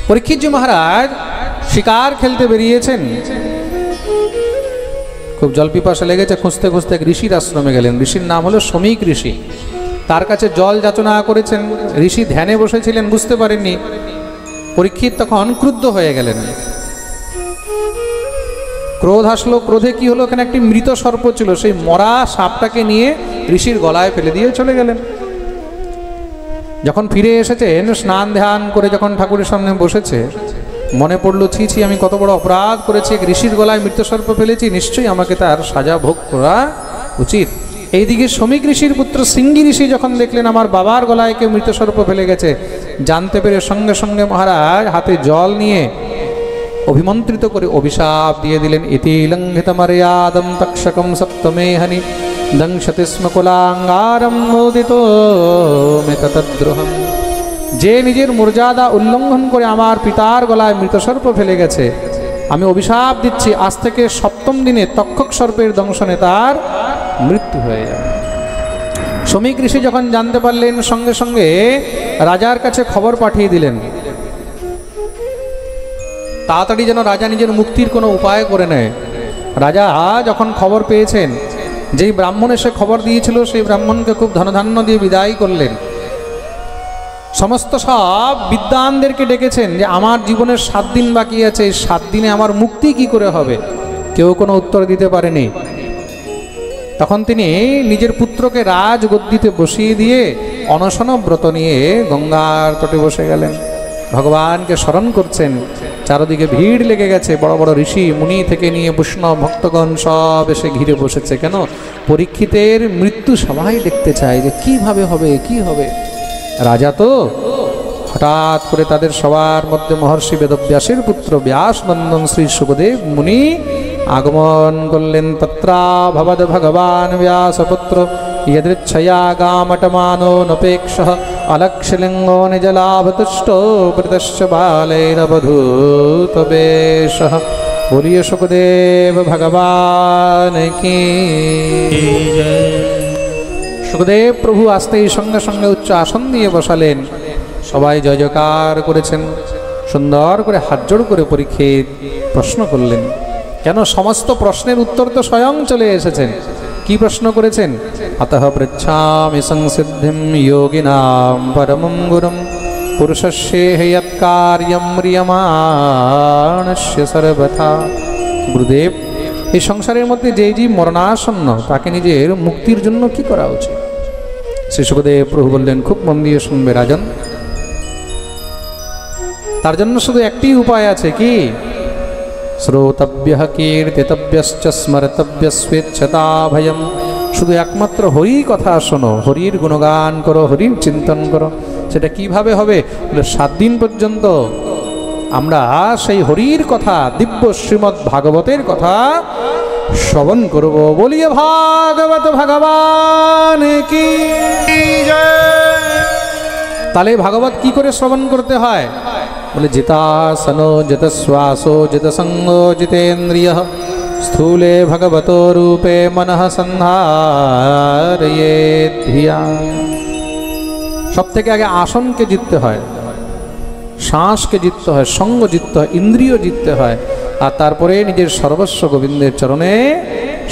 পরীক্ষিতজি মহারাজ শিকার খেলতে বেরিয়েছেন, খুব জল পিপাসা লেগেছে, খুঁজতে খুঁজতে এক ঋষির আশ্রমে গেলেন। ঋষির নাম হলো শমিক ঋষি। তার কাছে জল যাচনা করেছেন। ঋষি ধ্যানে বসেছিলেন, বুঝতে পারেননি। পরীক্ষিত তখন ক্রুদ্ধ হয়ে গেলেন, ক্রোধ আসলো। ক্রোধে কি হলো, এখানে একটি মৃত সর্প ছিল, সেই মরা সাপটাকে নিয়ে ঋষির গলায় ফেলে দিয়ে চলে গেলেন। যখন ফিরে এসেছেন, স্নান ধ্যান করে যখন ঠাকুরের সামনে বসেছে, মনে পড়লো, ছি ছি, আমি কত বড় অপরাধ করেছি, এক ঋষির গলায় মৃত সর্প ফেলেছি, নিশ্চয়ই আমাকে তার সাজা ভোগ করা উচিত। এইদিকে শমিক ঋষির পুত্র শৃঙ্গি ঋষি যখন দেখলেন আমার বাবার গলায় কেউ মৃত সর্প ফেলে গেছে, জানতে পেরে সঙ্গে সঙ্গে মহারাজ হাতে জল নিয়ে অভিমন্ত্রিত করে অভিশাপ দিয়ে দিলেন। ইতি লঙ্ঘিত মর্যাদম তক্ষকম সপ্তমেহনি দংশতি স্ম কুলাঙ্গারম মোদিত মেতদ্রোহম। যে নিজের মর্যাদা উল্লঙ্ঘন করে আমার পিতার গলায় মৃত সর্প ফেলে গেছে, আমি অভিশাপ দিচ্ছি, আজ থেকে সপ্তম দিনে তক্ষক সর্পের দংশনে তার মৃত্যু হয়ে যাবে। শমিক ঋষি যখন জানতে পারলেন, সঙ্গে সঙ্গে রাজার কাছে খবর পাঠিয়ে দিলেন, তাড়াতাড়ি যেন রাজা নিজের মুক্তির কোনো উপায় করে নেয়। রাজা যখন খবর পেয়েছেন, যেই ব্রাহ্মণ এসে খবর দিয়েছিল, সেই ব্রাহ্মণকে খুব ধনধান্য দিয়ে বিদায় করলেন। সমস্ত সব বিদ্বানদেরকে ডেকেছেন যে আমার জীবনের 7 দিন বাকি আছে, 7 দিনে আমার মুক্তি কি করে হবে? কেউ কোনো উত্তর দিতে পারেনি। তখন তিনি নিজের পুত্রকে রাজগদ্দিতে বসিয়ে দিয়ে অনশন ব্রত নিয়ে গঙ্গার তটে বসে গেলেন, ভগবানকে স্মরণ করছেন। চারদিকে ভিড় লেগে গেছে, বড় বড় ঋষি মুনি থেকে নিয়ে বৈষ্ণব ভক্তগণ সব এসে ঘিরে বসেছে। কেন? পরীক্ষিতের মৃত্যু সবাই দেখতে চায় যে কিভাবে হবে, কি হবে। রাজা তো হঠাৎ করে তাদের সবার মধ্যে মহর্ষি বেদব্যাসের পুত্র ব্যাসনন্দন শ্রী সুখদেব মুনি আগমন করলেন। তত্রা ভবদ ভগবান ব্যাসপুত্র यदृच्छया गामटमानो नपेक्षः अलक्षलिंगो निजलाभतुष्टो प्रतश्च बालैरवधूतवेषः। बोलिए सुखदेव भगवान की। সুখদেব প্রভু আসতেই সঙ্গে সঙ্গে উচ্চ আসন দিয়ে বসালেন। সবাই জয় জয়কার করেছেন। সুন্দর করে হাত জোড় করে পরীক্ষিত প্রশ্ন করলেন। কেন? সমস্ত প্রশ্নের উত্তর তো স্বয়ং চলে এসেছেন। কি প্রশ্ন করেছেন? अतः पृच्छामि संसिद्धिं योगिनां परमं गुरुं पुरुषस्य यत्कार्यं म्रियमाणस्य सर्वथा। গুরুদেব, এই সংসারের মধ্যে যে জীব মরণাসন্ন, তাকে নিজের মুক্তির জন্য কি করা উচিত? শ্রী সুখদেব প্রভু বললেন, খুব মন দিয়ে শুনবে রাজন। তার জন্য শুধু একটি উপায় আছে। কি? শ্রোতব্যঃ কীর্তিতব্যশ্চ স্মরতব্যস্বেচ্ছতা ভয়ম। শুধু একমাত্র হরি কথা শোনো, হরির গুণগান করো, হরির চিন্তন করো। সেটা কিভাবে হবে? বলে 7 দিন পর্যন্ত আমরা সেই হরির কথা, দিব্য শ্রীমদ্ ভাগবতের কথা শ্রবণ করব। বলিয়ে ভাগবত ভগবান কি জয়। তাহলে ভাগবত কি করে শ্রবণ করতে হয়? বলে জিতাসনো জিতশ্বাসো জিতসঙ্গো জিতেন্দ্রিয় স্থূলে ভগবতো রূপে মনঃ সন্ধারয়েৎ ধিয়া। সব থেকে আগে আসনকে জিততে হয়, শ্বাসকে জিততে হয়, সঙ্গ জিততে হয়, ইন্দ্রিয় জিততে হয়, আর তারপরে নিজের সর্বস্ব গোবিন্দের চরণে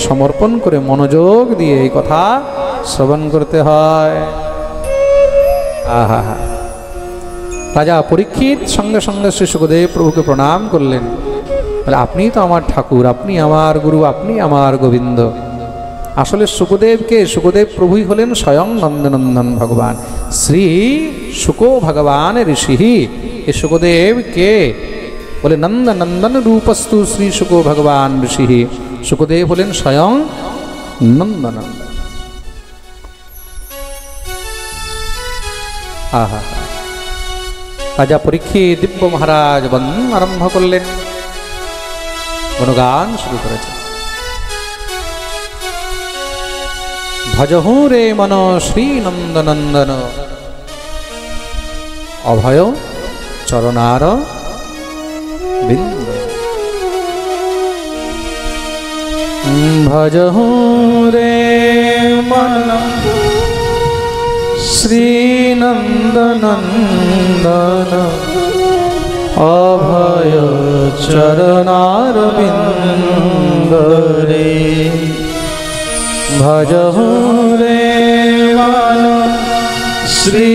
সমর্পণ করে মনোযোগ দিয়ে এই কথা শ্রবণ করতে হয়। আহা হা। রাজা পরীক্ষিত সঙ্গে সঙ্গে শ্রী সুখদেব প্রভুকে প্রণাম করলেন। বলে, আপনি তো আমার ঠাকুর, আপনি আমার গুরু, আপনি আমার গোবিন্দ। আসলে সুখদেবকে, সুখদেব প্রভুই হলেন স্বয়ং নন্দনন্দন ভগবান, শ্রী শুক ভগবান ঋষি। এ সুখদেব কে? বলে নন্দনন্দন রূপস্তু শ্রী শুক ভগবান ঋষি। সুখদেব হলেন স্বয়ং নন্দনন্দন। আহা। রাজা পরীক্ষিত দিব্য মহারাজ বন্দন আরম্ভ করলেন, গুণগান শুরু করেছেন। ভজহু রে মন শ্রী নন্দনন্দন অভয় চরণার বিন্দ। ভজহু রে মন শ্রী নন্দনন্দন अभय चरणारविंदरे भजहु रे मन श्री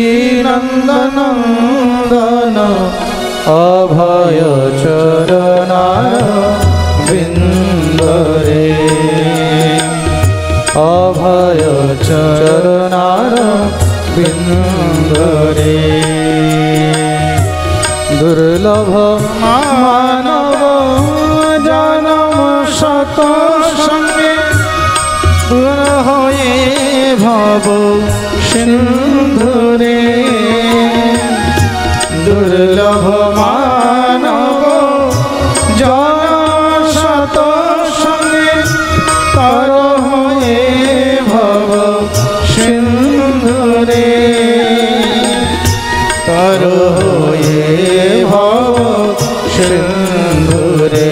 नंदनंदन अभय चरणारविंदरे अभय चरणारविंदरे दुर्लभ मानव जन्म शत संगे दूर होए भव सिंधुरे दुर्लभ मानव जन्म शत संगे तर होए भव सिंधुरे तर होए भव सिंधुरे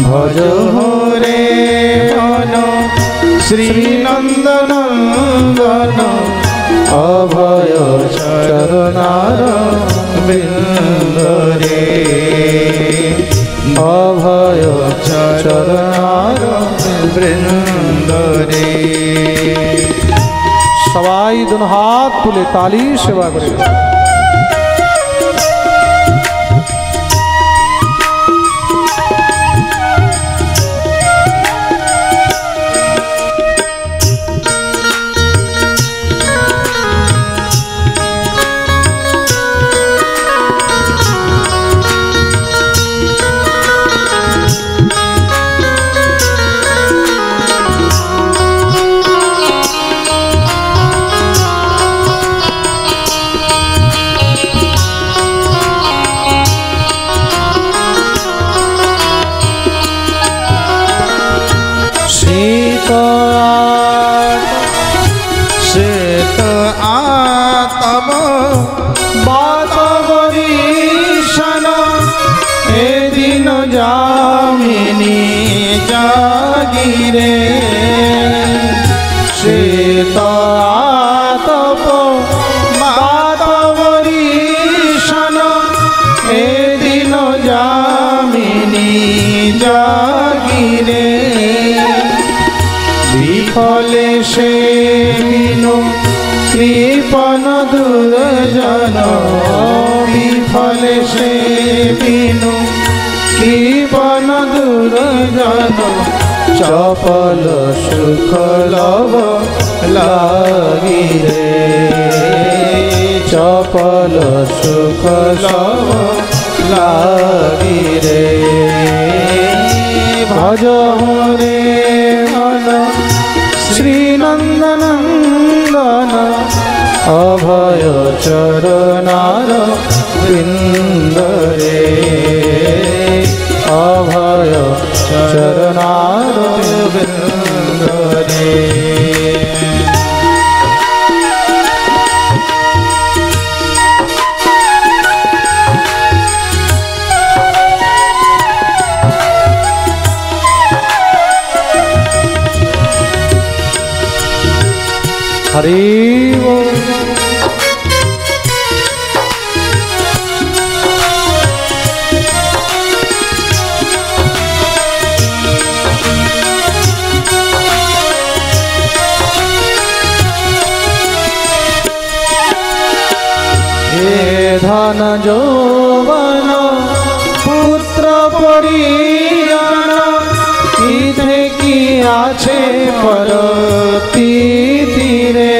भज हो रे मन श्री नंदनंदन अभय चरणारविंदरे अभय चरणारविंदरे सवाई दोनों हाथ तुले ताली सेवा करे श्वेत आतब बातवरीशन ए दिन जामिनी जागिरे श्वेत आतप बातवरीशन ए दिन जामिनी जागिरे विफले से बिनु कृपन दुर्जन विफले से बिनु कृपन दुर्जन चपल सुख लव लागिरे चपल सुख लव लागिरे भज रे मन श्री नंदनंदन अभय चरणारविंदरे अभय चरणारविंदरे हरि बोल हे धन जौवन पुत्र परिजन इथे की आछे परती तीरे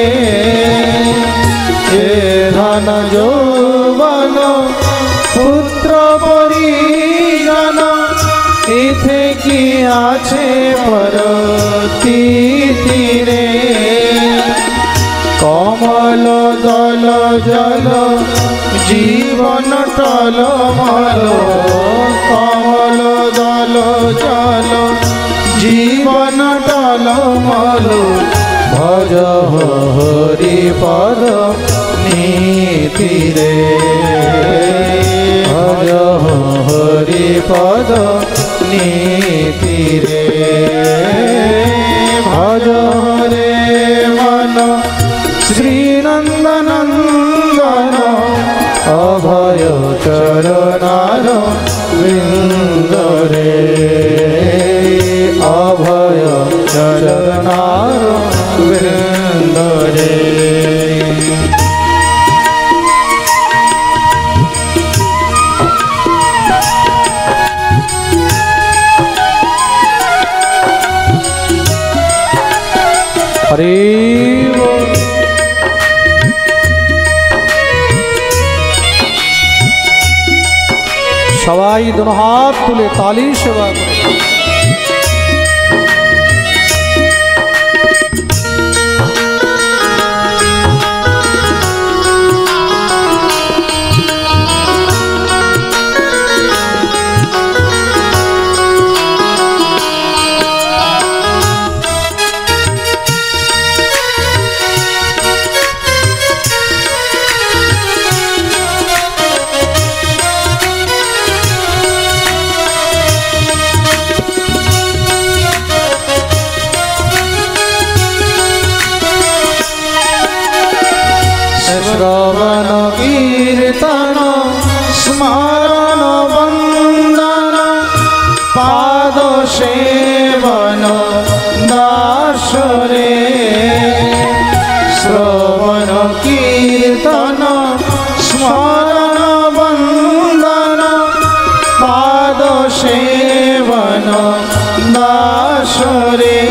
हे धन जौवन पुत्र परिजन इथे की आछे परती तीरे कमल दल जल जीवन टल मल कमल दल जल जीवन टल मल भज हरि पद नीति रे भज हरि पद नीति रे भज रे मन श्री नंदनंदन अभय অভয় চরণার বিন্দরে, অভয় চরণার বিন্দরে। হরে সবাই দোনো হাত তুলে তালি সেবা করে। শ্রবণ কীর্তন স্মরণ বন্দন পাদ সেবন দাসরে, শ্রবণ কীর্তন স্মরণ বন্দন পাদ সেবন দাসরে,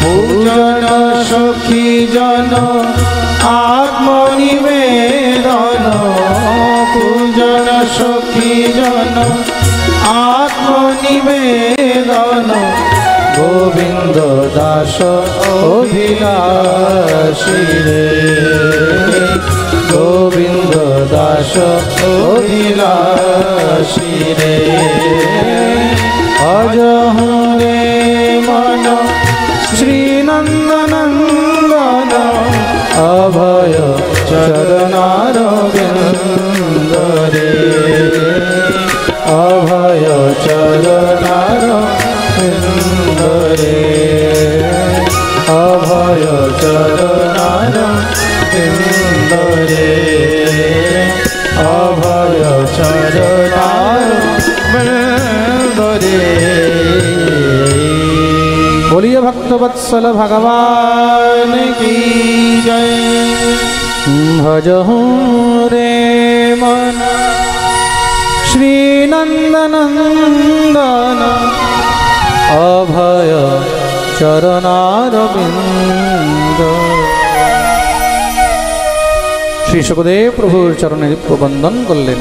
পূজন সখী জন আত্মনিবেদন, পূজন সখী জন আত্মনিবেদন, গোবিন্দ দাস অভিলাষী রে, গোবিন্দ দাস অভিলাষী রে। অজহরে মন শ্রীনন্দনন্দন, অভয় চরণার বিন্দরে, অভয় চরণার বিন্দরে, অভয় চরণার বিন্দরে, অভয় চরণার বিন্দরে। बोलिए भक्तवत्सल भगवान की जय। भजहु रे मन श्रीनंदनंदन, अभय चरणारविंद। श्री सुखदेव प्रभुर चरणे प्रबंधन करलेन।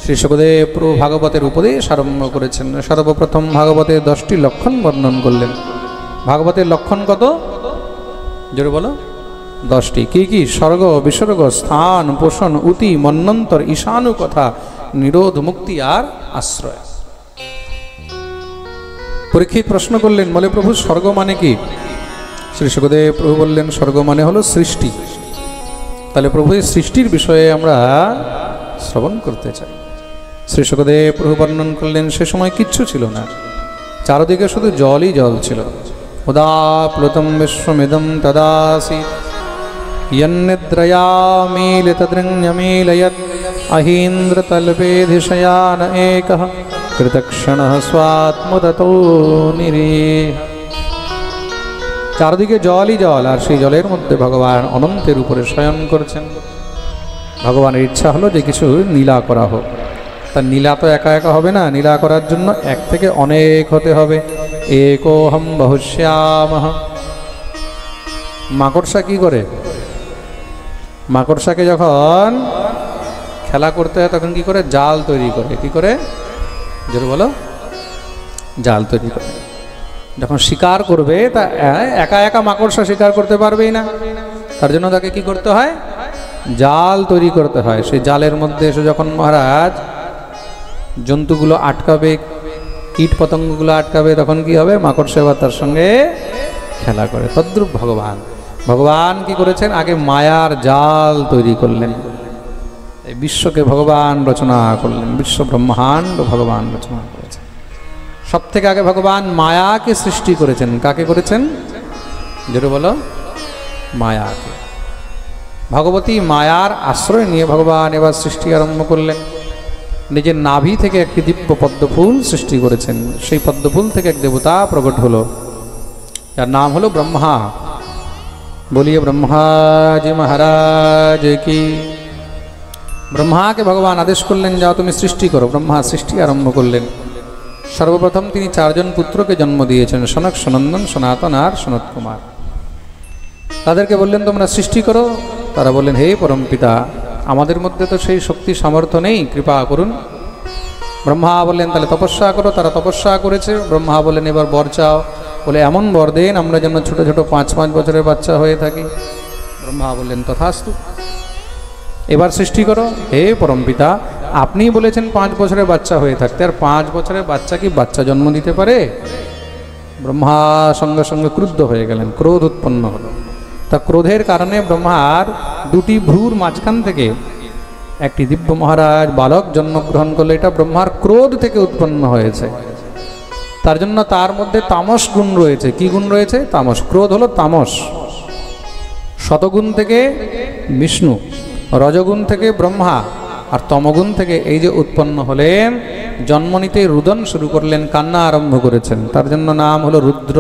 श्री सुखदेव प्रभु भागवतेर उपदेश आरम्भ करेছেন। सर्वप्रथम भागवतेर 10টি লক্ষণ বর্ণন করলেন। भागवतेर लक्षण कत जोरे बोलो 10टी। की की? स्वर्ग विसर्ग स्थान पोषण उति मन्वंतर ईशानु कथा निरोध मुक्ति और आश्रय। परीक्षित प्रश्न करलेन, बोले प्रभु स्वर्ग माने की? श्री सुखदेव प्रभु बोलें स्वर्ग माने हलो सृष्टि। ताहले प्रभु सृष्टिर विषये आमरा श्रवण करते चाই। श्री सुखदेव प्रभु वर्णन करलेन से समय किच्छु छिलो ना, चारदिके शुधु जल ही जल छिलो। उदा प्लुतं विश्वमिदं तदासि यन्निद्रयामीलितदृङ्यमीलयत् अहीन्द्रतल्पेधिशयान एकः कृतक्षणः स्वात्मततो निरीह। चारदिके जलই जल और সেই জলের মধ্যে ভগবান অনন্তের উপরে শয়ন করছেন। ভগবানের ইচ্ছা হলো যে কিছু নীলা করা হোক। তার নীলা তো একা একা হবে না, নীলা করার জন্য এক থেকে অনেক হতে হবে। একোহম বহুশ্যামহ। মাকড়সা কি করে? মাকড়সাকে যখন খেলা করতে হয় তখন কি করে? জাল তৈরি করে। কি করে? জোরে বলো। জাল তৈরি করে। যখন শিকার করবে তা একা একা মাকড়সা শিকার করতে পারবেই না, তার জন্য তাকে কি করতে হয়? জাল তৈরি করতে হয়। সেই জালের মধ্যে এসে যখন মহারাজ জন্তুগুলো আটকাবে, কীট পতঙ্গগুলো আটকাবে, তখন কি হবে? মাকড়সা এবার তার সঙ্গে খেলা করে। তদ্রূপ ভগবান, ভগবান কি করেছেন? আগে মায়ার জাল তৈরি করলেন, এই বিশ্বকে ভগবান রচনা করলেন। বিশ্ব ব্রহ্মাণ্ড ভগবান রচনা করেছেন। সব থেকে আগে ভগবান মায়াকে সৃষ্টি করেছেন। কাকে করেছেন? জোরে বলো। মায়াকে। ভগবতী মায়ার আশ্রয় নিয়ে ভগবান এবার সৃষ্টি আরম্ভ করলেন। নিজের নাভি থেকে একটি দিব্য পদ্মফুল সৃষ্টি করেছেন। সেই পদ্মফুল থেকে এক দেবতা প্রকট হলো, যার নাম হলো ব্রহ্মা। বলিয়ে ব্রহ্মাজি মহারাজ কি। ব্রহ্মাকে ভগবান আদেশ করলেন, যাও তুমি সৃষ্টি করো। ব্রহ্মা সৃষ্টি আরম্ভ করলেন। সর্বপ্রথম তিনি 4 জন পুত্রকে জন্ম দিয়েছেন, সনক, সনন্দন, সনাতন আর সনত কুমার। তাদেরকে বললেন তোমরা সৃষ্টি করো। তারা বললেন, হে পরমপিতা, আমাদের মধ্যে তো সেই শক্তি সামর্থ্য নেই, কৃপা করুন। ব্রহ্মা বললেন তাহলে তপস্যা করো। তারা তপস্যা করেছে। ব্রহ্মা বললেন এবার বর চাও। বলে এমন বর দেন আমরা যেন ছোট ছোট 5-5 বছরের বাচ্চা হয়ে থাকি। ব্রহ্মা বললেন তথাস্তু, এবার সৃষ্টি করো। হে পরমপিতা, আপনি বলেছেন 5 বছরের বাচ্চা হয়ে থাকতে, আর 5 বছরের বাচ্চা কি বাচ্চা জন্ম দিতে পারে? ব্রহ্মা সঙ্গে সঙ্গে ক্রুদ্ধ হয়ে গেলেন, ক্রোধ উৎপন্ন হলো। তা ক্রোধের কারণে ব্রহ্মার 2টি ভ্রুর মাঝখান থেকে একটি দিব্য মহারাজ বালক জন্মগ্রহণ করলো। এটা ব্রহ্মার ক্রোধ থেকে উৎপন্ন হয়েছে। তার জন্য তার মধ্যে তামস গুণ রয়েছে। কি গুণ রয়েছে? তামস। ক্রোধ হলো তামস। শতগুণ থেকে বিষ্ণু, রজগুণ থেকে ব্রহ্মা, আর তমগুণ থেকে এই যে উৎপন্ন হলেন, জন্ম নিতে রুদন শুরু করলেন, কান্না আরম্ভ করেছেন। তার জন্য নাম হলো রুদ্র।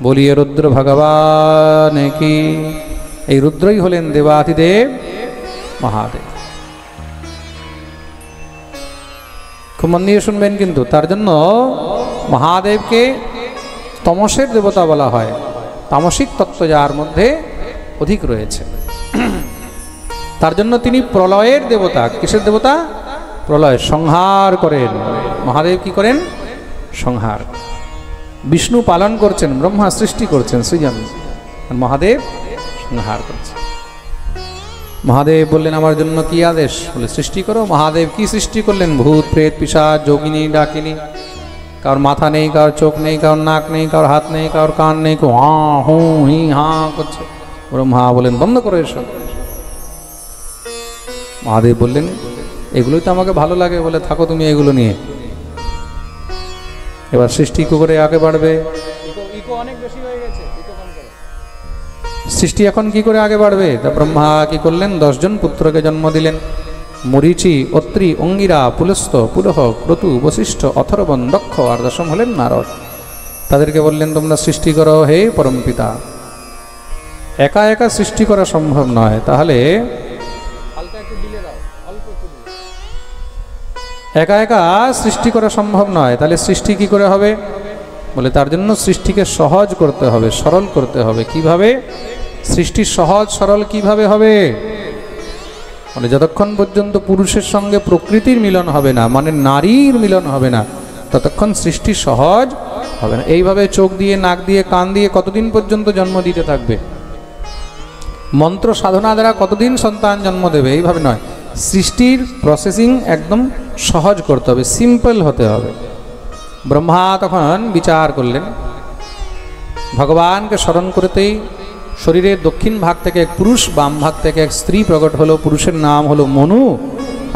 বলিয়ে রুদ্র ভগবান কি। এই রুদ্রই হলেন দেবাধিদেব মহাদেব। খুব মন দিয়ে শুনবেন কিন্তু। তার জন্য মহাদেবকে তমসের দেবতা বলা হয়। তামসিক তত্ত্ব যার মধ্যে অধিক রয়েছে, তার জন্য তিনি প্রলয়ের দেবতা। কিসের দেবতা? প্রলয়। সংহার করেন মহাদেব। কি করেন? সংহার। বিষ্ণু পালন করছেন, ব্রহ্মা সৃষ্টি করছেন, সৃজন, আর মহাদেব সংহার করছেন। মহাদেব বললেন আমার জন্য কি আদেশ? বলে সৃষ্টি করো। মহাদেব কি সৃষ্টি করলেন? ভূত, প্রেত, পিশাচ, যোগিনী, ডাকিনী। কারোর মাথা নেই, কারোর চোখ নেই, কারোর নাক নেই, কারোর হাত নেই, কারোর কান নেই, কেউ হাঁ হু হি হাঁ করছে। ব্রহ্মা বলেন বন্ধ করো এসব। মহাদেব বললেন এগুলোই তো আমাকে ভালো লাগে, বলে থাকো তুমি এগুলো নিয়ে। এবার সৃষ্টি কি করে আগে বাড়বে? সৃষ্টি এখন কি করে আগে বাড়বে? তা ব্রহ্মা কি করলেন? 10 জন পুত্রকে জন্ম দিলেন। মরীচি, অত্রি, অঙ্গিরা, পুলস্ত, পুলহ, ক্রতু, বশিষ্ঠ, অথর্বণ, দক্ষ, আর 10ম হলেন নারদ। তাদেরকে বললেন তোমরা সৃষ্টি করো হে পরমপিতা। একা একা সৃষ্টি করা সম্ভব নয়। তাহলে একা একা সৃষ্টি করা সম্ভব নয়। তাহলে সৃষ্টি কি করে হবে? বলে তার জন্য সৃষ্টিকে সহজ করতে হবে, সরল করতে হবে। কিভাবে সৃষ্টি সহজ সরল কিভাবে হবে? মানে যতক্ষণ পর্যন্ত পুরুষের সঙ্গে প্রকৃতির মিলন হবে না, মানে নারীর মিলন হবে না, ততক্ষণ সৃষ্টি সহজ হবে না। এইভাবে চোখ দিয়ে, নাক দিয়ে, কান দিয়ে কতদিন পর্যন্ত জন্ম দিতে থাকবে? মন্ত্র সাধনা দ্বারা কতদিন সন্তান জন্ম দেবে? এইভাবে নয়। সৃষ্টির প্রসেসিং একদম সহজ করতে হবে, সিম্পল হতে হবে। ব্রহ্মা তখন বিচার করলেন, ভগবানকে স্মরণ করতেই শরীরের দক্ষিণ ভাগ থেকে এক পুরুষ, বাম ভাগ থেকে এক স্ত্রী প্রকট হলো। পুরুষের নাম হলো মনু,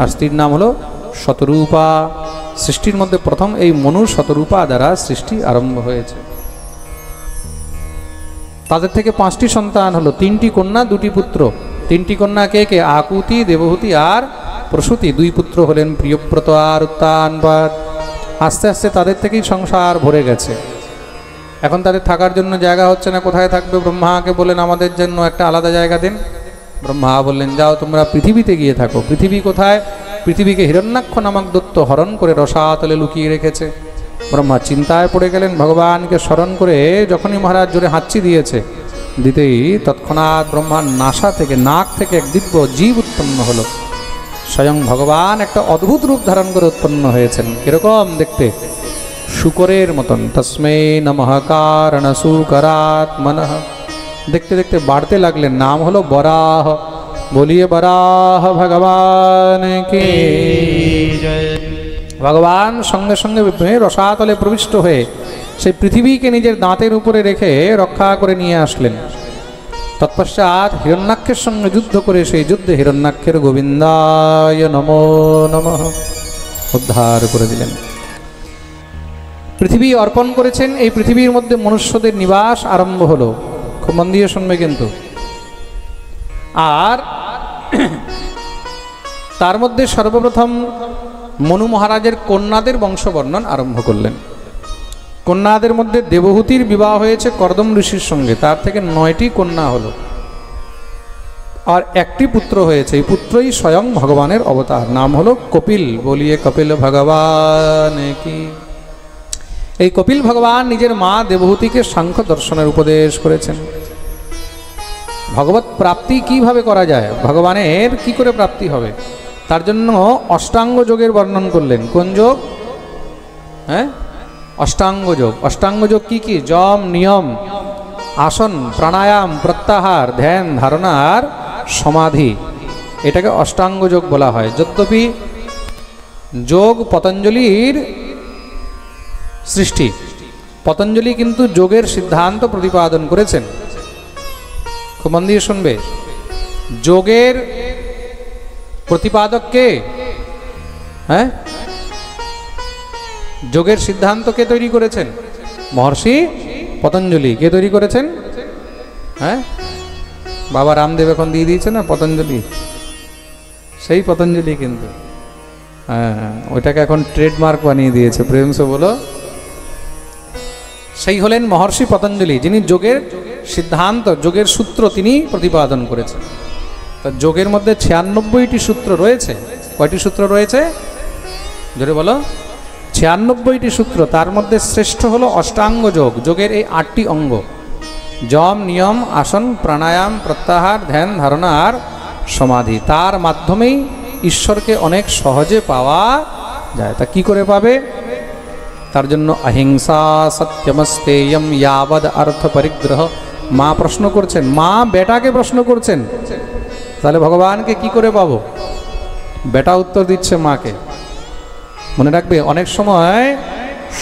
আর স্ত্রীর নাম হলো শতরূপা। সৃষ্টির মধ্যে প্রথম এই মনু শতরূপা দ্বারা সৃষ্টি আরম্ভ হয়েছে। তাদের থেকে 5টি সন্তান হলো, 3টি কন্যা, 2টি পুত্র। 3টি কন্যা কে কে? আকুতি, দেবহূতি আর প্রসূতি। 2 পুত্র হলেন প্রিয়ব্রত আর উত্তানপাদ। আস্তে আস্তে তাদের থেকেই সংসার ভরে গেছে। এখন তাদের থাকার জন্য জায়গা হচ্ছে না, কোথায় থাকবে? ব্রহ্মাকে বলেন আমাদের জন্য একটা আলাদা জায়গা দিন। ব্রহ্মা বললেন যাও তোমরা পৃথিবীতে গিয়ে থাকো। পৃথিবী কোথায়? পৃথিবীকে হিরণ্যাক্ষ নামক দৈত্য হরণ করে রসাতলে লুকিয়ে রেখেছে। ব্রহ্মা চিন্তায় পড়ে গেলেন। ভগবানকে স্মরণ করে যখনই মহারাজ জোরে হাঁচি দিয়েছে, দিতেই তৎক্ষণাৎ ব্রহ্মার নাসা থেকে, নাক থেকে এক দিব্য জীব উৎপন্ন হলো। স্বয়ং ভগবান একটা অদ্ভুত রূপ ধারণ করে উৎপন্ন হয়েছেন। কিরকম দেখতে? শুকরের মতন। তস্মৈ নমঃ কারণ শুকরাৎ মনঃ। দেখতে দেখতে বাড়তে লাগলেন। নাম হলো বরাহ। বলিয়ে বরাহ ভগবান কে জয়। ভগবান সঙ্গে সঙ্গে রসাতলে প্রবিষ্ট হয়ে সেই পৃথিবীকে নিজের দাঁতের উপরে রেখে রক্ষা করে নিয়ে আসলেন। তৎপশ্চাৎ হিরণ্যাক্ষের সঙ্গে যুদ্ধ করে সেই যুদ্ধে হিরণ্যাক্ষের গোবিন্দায় নমো নমঃ উদ্ধার করে দিলেন। পৃথিবী অর্পণ করেছেন। এই পৃথিবীর মধ্যে মনুষ্যদের নিবাস আরম্ভ হলো। খুব মন দিয়ে শুনবে কিন্তু। আর তার মধ্যে সর্বপ্রথম মনু মহারাজের কন্যাদের বংশবর্ণন আরম্ভ করলেন। কন্যাদের মধ্যে দেবহূতির বিবাহ হয়েছে কর্দম ঋষির সঙ্গে, তার থেকে 9টি কন্যা হলো, আর একটি পুত্র হয়েছে। এই পুত্রই স্বয়ং ভগবানের অবতার, নাম হলো কপিল। বলিয়ে কপিল ভগবান কি। এই কপিল ভগবান নিজের মা দেবহূতিকে সাংখ্য দর্শনের উপদেশ করেছেন। ভগবত প্রাপ্তি কিভাবে করা যায়, ভগবানের কি করে প্রাপ্তি হবে, তার জন্য অষ্টাঙ্গ যোগের বর্ণন করলেন। কোন যোগ? হ্যাঁ, অষ্টাঙ্গ যোগ। অষ্টাঙ্গ যোগ কি কি? যম, নিয়ম, আসন, প্রাণায়াম, প্রত্যাহার, ধ্যান, ধারণা আর সমাধি, এটাকে অষ্টাঙ্গ যোগ বলা হয়। যদ্যপি যোগ পতঞ্জলির সৃষ্টি, পতঞ্জলি কিন্তু যোগের সিদ্ধান্ত প্রতিপাদন করেছেন। খুব মন দিয়ে শুনবে, যোগের প্রতিপাদক কে? হ্যাঁ, যোগের সিদ্ধান্ত কে তৈরি করেছেন? মহর্ষি পতঞ্জলি। কে তৈরি করেছেন? হ্যাঁ, বাবা রামদেব এখন দিয়ে দিয়েছে না পতঞ্জলি, সেই পতঞ্জলি কিন্তু। হ্যাঁ, ওইটাকে এখন ট্রেডমার্ক বানিয়ে দিয়েছে, প্রেম সে বলো। সেই হলেন মহর্ষি পতঞ্জলি, যিনি যোগের সিদ্ধান্ত, যোগের সূত্র তিনি প্রতিপাদন করেছেন। তা যোগের মধ্যে 96টি সূত্র রয়েছে। কয়টি সূত্র রয়েছে? জোরে বলো। 96টি সূত্র। তার মধ্যে শ্রেষ্ঠ হলো অষ্টাঙ্গ যোগ। যোগের এই 8টি অঙ্গ, যম, নিয়ম, আসন, প্রাণায়াম, প্রত্যাহার, ধ্যান, ধারণা আর সমাধি, তার মাধ্যমেই ঈশ্বরকে অনেক সহজে পাওয়া যায়। তা কি করে পাবে? তার জন্য অহিংসা, সত্যমস্তেয়ম, ইয়াবদ অর্থ পরিগ্রহ। মা প্রশ্ন করছেন, মা বেটাকে প্রশ্ন করছেন, তাহলে ভগবানকে কি করে পাবো? বেটা উত্তর দিচ্ছে মাকে। মনে রাখবে, অনেক সময়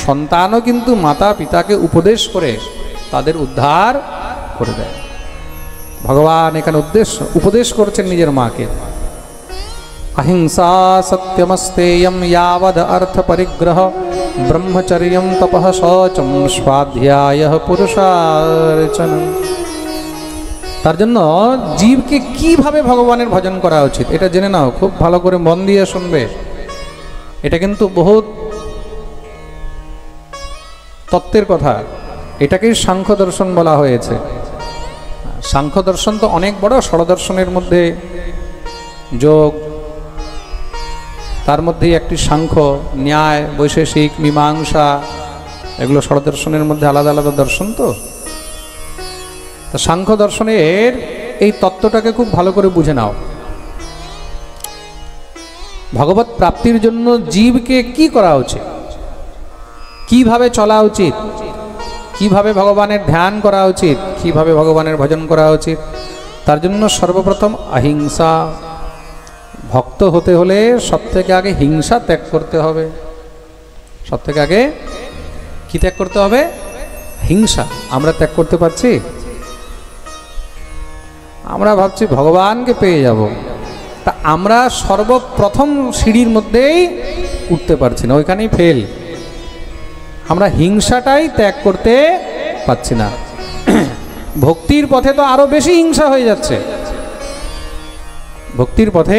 সন্তানও কিন্তু মাতা পিতাকে উপদেশ করে তাদের উদ্ধার করে দেয়। ভগবান এখানে উপদেশ করছেন নিজের মাকে। অহিংসা, সত্যমস্তেয়ম, ইয়াবদ অর্থ পরিগ্রহ, ব্রহ্মচর্যম, তপঃ, শৌচম, স্বাধ্যায়, পুরুষার্চনম। তার জন্য জীবকে কিভাবে ভগবানের ভজন করা উচিত এটা জেনে নাও, খুব ভালো করে মন দিয়ে শুনবে। এটা কিন্তু বহুত তত্ত্বের কথা। এটাকেই সাংখ্য দর্শন বলা হয়েছে। সাংখ্য দর্শন তো অনেক বড়, ষড়দর্শনের মধ্যে যোগ, তার মধ্যেই একটি সাংখ্য, ন্যায়, বৈশেষিক, মীমাংসা, এগুলো ষড়দর্শনের মধ্যে আলাদা আলাদা দর্শন। তো সাংখ্য দর্শনের এই তত্ত্বটাকে খুব ভালো করে বুঝে নাও। ভগবত প্রাপ্তির জন্য জীবকে কি করা উচিত, কিভাবে চলা উচিত, কিভাবে ভগবানের ধ্যান করা উচিত, কিভাবে ভগবানের ভজন করা উচিত, তার জন্য সর্বপ্রথম অহিংসা। ভক্ত হতে হলে সব থেকে আগে হিংসা ত্যাগ করতে হবে। সব থেকে আগে কি ত্যাগ করতে হবে? হিংসা। আমরা ত্যাগ করতে পারছি? আমরা ভাবছি ভগবানকে পেয়ে যাব, তা আমরা সর্বপ্রথম সিঁড়ির মধ্যেই উঠতে পারছি না, ওইখানেই ফেল। আমরা হিংসাটাই ত্যাগ করতে পারছি না। ভক্তির পথে তো আরো বেশি হিংসা হয়ে যাচ্ছে। ভক্তির পথে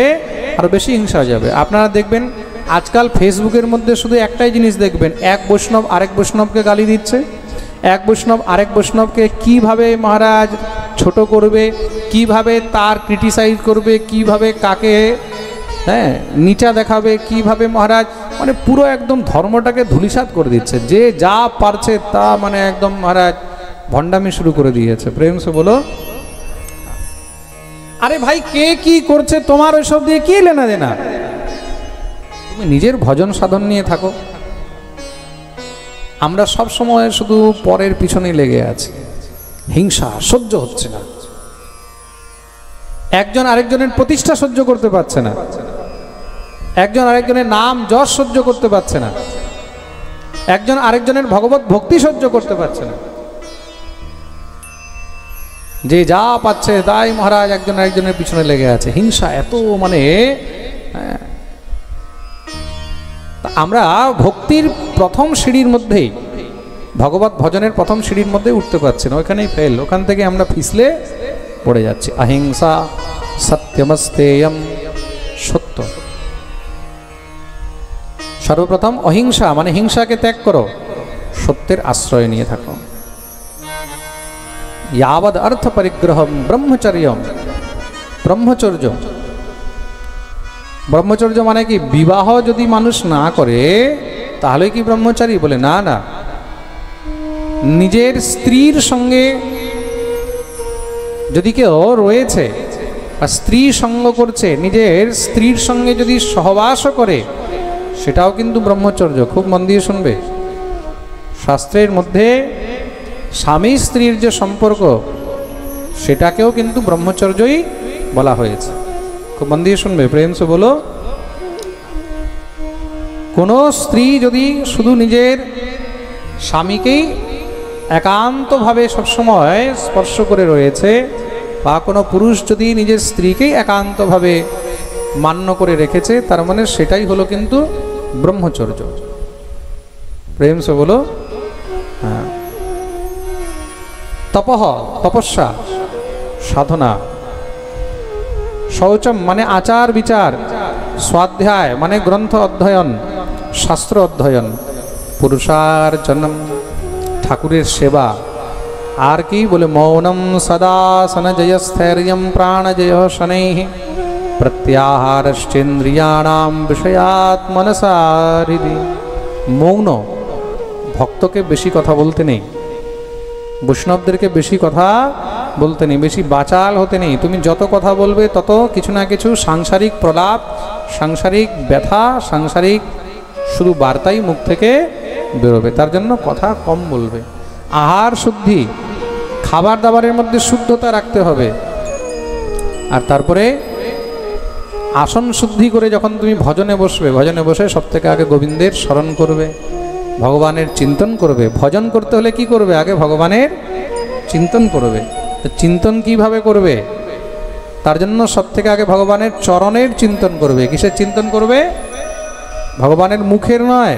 আরো বেশি হিংসা হয়ে যাবে। আপনারা দেখবেন আজকাল ফেসবুকের মধ্যে শুধু একটাই জিনিস দেখবেন, এক বৈষ্ণব আরেক বৈষ্ণবকে গালি দিচ্ছে, এক বৈষ্ণব আরেক বৈষ্ণবকে কিভাবে মহারাজ ছোট করবে, কিভাবে তার ক্রিটিসাইজ করবে, কিভাবে কাকে নিচা দেখাবে, কিভাবে মহারাজ মানে পুরো একদম ধর্মটাকে ধূলিসাৎ করে দিচ্ছে। যে যা পারছে তা মানে একদম মহারাজ ভণ্ডামি শুরু করে দিয়েছে। প্রেম সে বলো। আরে ভাই, কে কি করছে তোমার ওইসব দিয়ে কি লেনা দেনা? তুমি নিজের ভজন সাধন নিয়ে থাকো। আমরা সব সময় শুধু পরের পিছনে লেগে আছি। হিংসা সহ্য হচ্ছে না, একজন আরেকজনের প্রতিষ্ঠা সহ্য করতে পারছে না, একজন আরেকজনের নাম যশ সহ্য করতে পারছে না, একজন আরেকজনের ভগবত ভক্তি সহ্য করতে পারছে না। যে যা পাচ্ছে তাই মহারাজ একজন আরেকজনের পিছনে লেগে আছে। হিংসা এত মানে আমরা ভক্তির প্রথম সিঁড়ির মধ্যেই, ভগবত ভজনের প্রথম সিঁড়ির মধ্যে উঠতে পারছি না, ওইখানেই ফেল। ওখান থেকে আমরা ফিসলে পড়ে যাচ্ছি। অহিংসা, সত্যমস্তেয়ম, সত্য। সর্বপ্রথম অহিংসা মানে হিংসাকে ত্যাগ করো, সত্যের আশ্রয় নিয়ে থাকো। यावद अर्थ परिग्रहम ब्रह्मचर्यम, ব্রহ্মচর্য। ব্রহ্মচর্য মানে কি? বিবাহ যদি মানুষ না করে তাহলে কি ব্রহ্মচারী? বলে না, না। নিজের স্ত্রীর সঙ্গে যদি কেউ রয়েছে বা স্ত্রী সঙ্গ করছে, নিজের স্ত্রীর সঙ্গে যদি সহবাস করে, সেটাও কিন্তু ব্রহ্মচর্য। খুব মন দিয়ে শুনবে, শাস্ত্রের মধ্যে স্বামী স্ত্রীর যে সম্পর্ক, সেটাকেও কিন্তু ব্রহ্মচর্যই বলা হয়েছে। খুব মন দিয়ে শুনবে, প্রেম সে বলো। কোনো স্ত্রী যদি শুধু নিজের স্বামীকেই একান্তভাবে সবসময় স্পর্শ করে রয়েছে, বা কোনো পুরুষ যদি নিজের স্ত্রীকেই একান্তভাবে মান্য করে রেখেছে, তার মানে সেটাই হলো কিন্তু ব্রহ্মচর্য। প্রেম সে বলো। হ্যাঁ। তপঃ, তপস্যা, সাধনা। শৌচম মানে আচার বিচার। স্বাধ্যায় মানে গ্রন্থ অধ্যয়ন, শাস্ত্র অধ্যয়ন। পুরুষার্চনম, ঠাকুরের সেবা। আর কি বলে? মৌনম সদা সনজয়স্থৈর্যম প্রাণজয় শনৈঃ প্রত্যাহারশ্চেন্দ্রিয়াণাম বিষয়াৎ মনসা হৃদি। মৌন, ভক্তকে বেশি কথা বলতে নেই, বৈষ্ণবদেরকে বেশি কথা বলতে নেই, বেশি বাচাল হতে নেই। তুমি যত কথা বলবে তত কিছু না কিছু সাংসারিক প্রলাপ, সাংসারিক ব্যথা, সাংসারিক শুধু বার্তাই মুখ থেকে বেরোবে। তার জন্য কথা কম বলবে। আহার শুদ্ধি, খাবার দাবারের মধ্যে শুদ্ধতা রাখতে হবে। আর তারপরে আসন শুদ্ধি করে যখন তুমি ভজনে বসবে, ভজনে বসে সব থেকে আগে গোবিন্দের স্মরণ করবে, ভগবানের চিন্তন করবে। ভজন করতে হলে কি করবে? আগে ভগবানের চিন্তন করবে। তো চিন্তন কিভাবে করবে? তার জন্য সব থেকে আগে ভগবানের চরণের চিন্তন করবে। কিসের চিন্তন করবে? ভগবানের মুখের নয়,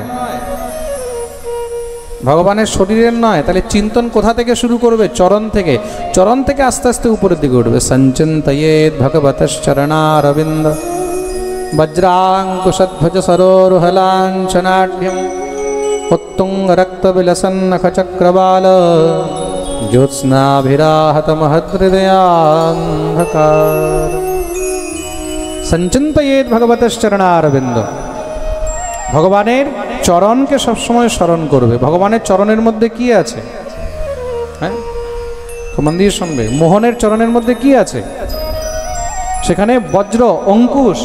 ভগবানের শরীরের নয়। তাহলে চিন্তন কোথা থেকে শুরু করবে? চরণ থেকে। চরণ থেকে আস্তে আস্তে উপরের দিকে উঠবে। সঞ্চিন্তয়েৎ ভগবতশ্চরণারবিন্দ বজ্রাঙ্কুশধ্বজ সরোরুহলাঞ্ছনাঢ্যম उत्तुंग रक्त विलसन नख चक्रवाल ज्योत्स्नाभिराहत महदृदयान्धकार। संचिन्तयेत् भगवतश्चरणारविन्द, ভগবানের চরণকে সবসময় স্মরণ করবে। ভগবানের চরণের মধ্যে কি আছে? হ্যাঁ, মন দিয়ে শুনবে। মোহনের চরণের মধ্যে কি আছে? সেখানে বজ্র, অঙ্কুশ,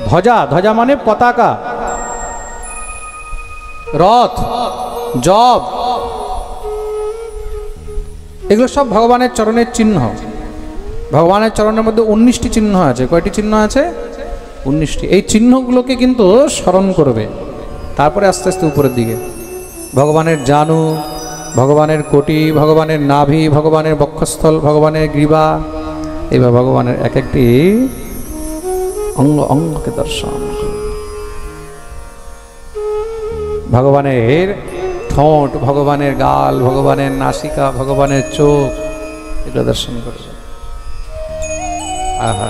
ধ্বজা, ধ্বজা মানে পতাকা, রথ, জব, এগুলো সব ভগবানের চরণের চিহ্ন। ভগবানের চরণের মধ্যে 19টি চিহ্ন আছে। কয়টি চিহ্ন আছে? 19টি। এই চিহ্নগুলোকে কিন্তু স্মরণ করবে। তারপরে আস্তে আস্তে উপরের দিকে ভগবানের জানু, ভগবানের কোটি, ভগবানের নাভি, ভগবানের বক্ষস্থল, ভগবানের গ্রীবা, এবার ভগবানের এক একটি অঙ্গ অঙ্গকে দর্শন করবে। ভগবানের ঠোঁট, ভগবানের গাল, ভগবানের নাসিকা, ভগবানের চোখ, এগুলো দর্শন করবে। আহা!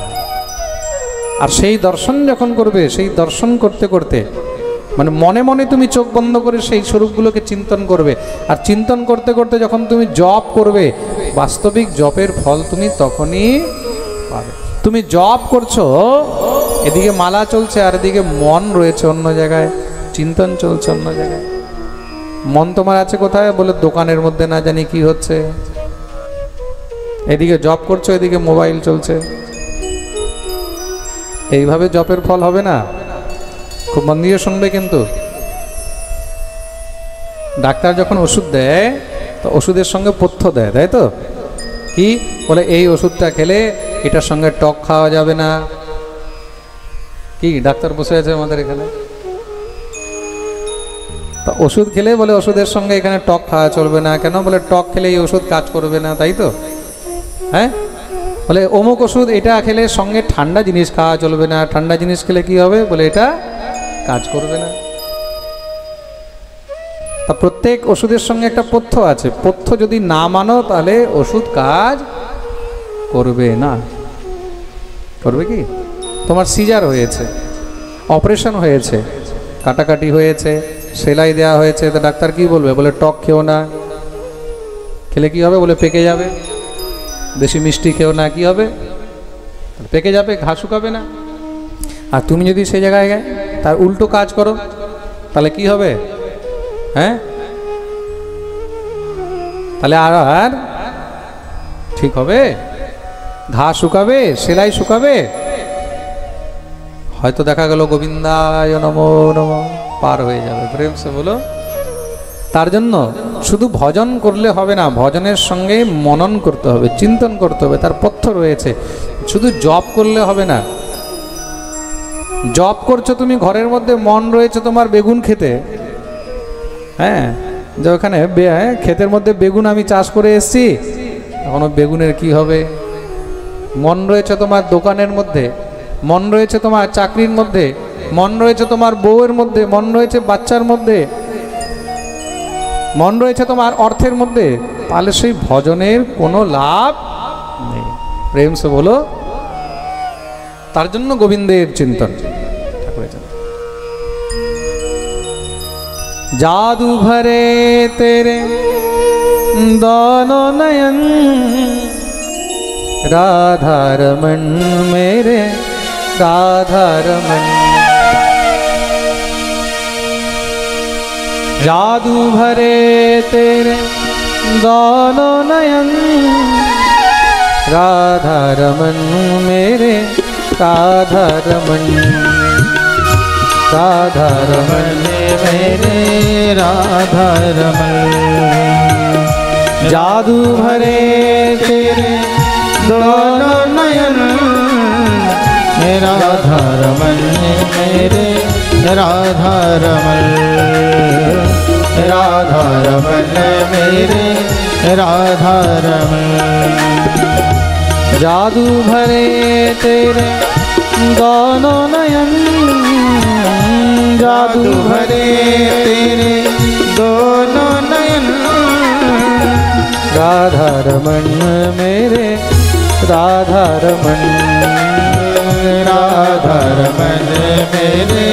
আর সেই দর্শন যখন করবে, সেই দর্শন করতে করতে মানে মনে মনে তুমি চোখ বন্ধ করে সেই স্বরূপগুলোকে চিন্তন করবে। আর চিন্তন করতে করতে যখন তুমি জপ করবে, বাস্তবিক জপের ফল তুমি তখনই পাবে। তুমি জপ করছো, এদিকে মালা চলছে, আর এদিকে মন রয়েছে অন্য জায়গায়, চিন্তন চলছে অন্য জায়গায়। মন তোমার আছে কোথায়? বলে দোকানের মধ্যে, না জানি কি হচ্ছে। এদিকে জপ করছো, এদিকে মোবাইল চলছে। এইভাবে জপের ফল হবে না। খুব মন দিয়ে শুনবে কিন্তু। ডাক্তার যখন ওষুধ দেয়, তো ওষুধের সঙ্গে পথ্য দেয়, তাই তো? কি বলে? এই ওষুধটা খেলে এটার সঙ্গে টক খাওয়া যাবে না। কি ডাক্তার বসে আছে আমাদের এখানে? তা ওষুধ খেলে বলে ওষুধের সঙ্গে এখানে টক খাওয়া চলবে না। কেন? বলে টক খেলে এই ওষুধ কাজ করবে না, তাই তো? হ্যাঁ, বলে অমুক ওষুধ এটা খেলে সঙ্গে ঠান্ডা জিনিস খাওয়া চলবে না। ঠান্ডা জিনিস খেলে কি হবে? বলে এটা কাজ করবে না। তা প্রত্যেক ওষুধের সঙ্গে একটা পথ্য আছে। পথ্য যদি না মানো তাহলে ওষুধ কাজ করবে না। করবে কি? তোমার সিজার হয়েছে, অপারেশন হয়েছে, কাটাকাটি হয়েছে, সেলাই দেওয়া হয়েছে, তো ডাক্তার কি বলবে? বলে টক খেও না, খেলে কি হবে? বলে পেকে যাবে। বেশি মিষ্টি খেও না, কি হবে? পেকে যাবে, ঘা শুকাবে না। আর তুমি যদি সেই জায়গায় তার উল্টো কাজ করো তাহলে কি হবে? হ্যাঁ, তাহলে আর ঠিক হবে? ঘা শুকাবে, সেলাই শুকাবে, হয়তো দেখা গেল গোবিন্দায় নমো নমো পার হয়ে যাবে। প্রেম সে বলো। তার জন্য শুধু ভজন করলে হবে না, ভজনের সঙ্গে মনন করতে হবে, চিন্তন করতে হবে, তার পথ্য রয়েছে। শুধু জপ করলে হবে না। জপ করছো তুমি, ঘরের মধ্যে মন রয়েছে তোমার বেগুন খেতে, হ্যাঁ, যে ওখানে ক্ষেতের মধ্যে বেগুন আমি চাষ করে এসেছি, এখনো বেগুনের কি হবে? মন রয়েছে তোমার দোকানের মধ্যে, মন রয়েছে তোমার চাকরির মধ্যে, মন রয়েছে তোমার বউয়ের মধ্যে, মন রয়েছে বাচ্চার মধ্যে, মন রয়েছে তোমার অর্থের মধ্যে, তাহলে সেই ভজনের কোনো লাভ নেই। প্রেম সে বলো। তার জন্য গোবিন্দের চিন্তন। जादू भरे तेरे दोनों नयन, राधा रमन मेरे राधा रमन। जादू भरे तेरे दोनों नयन, राधा रमन मेरे राधा रमन। राधा रमन मेरे राधा रमन। जादू भरे तेरे दोनों नयन, राधा रमन मेरे राधा रमन। राधा रमन मेरे राधा रमन। जादू भरे तेरे दोनों नयन, जादू भरे तेरे दोनों नयन, राधा रमन मेरे राधा रमन। राधा रमन मेरे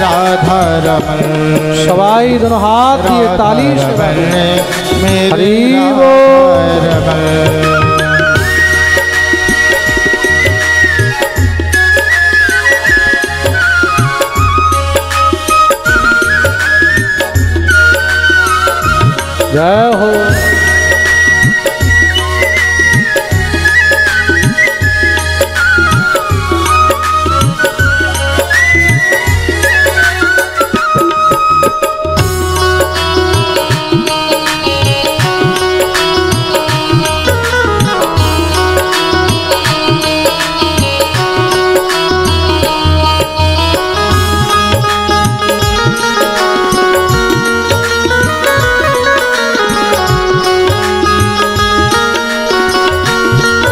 राधा रमन। सबाई दोनों हाथ दिए ताली से मेरे रमन। जय हो।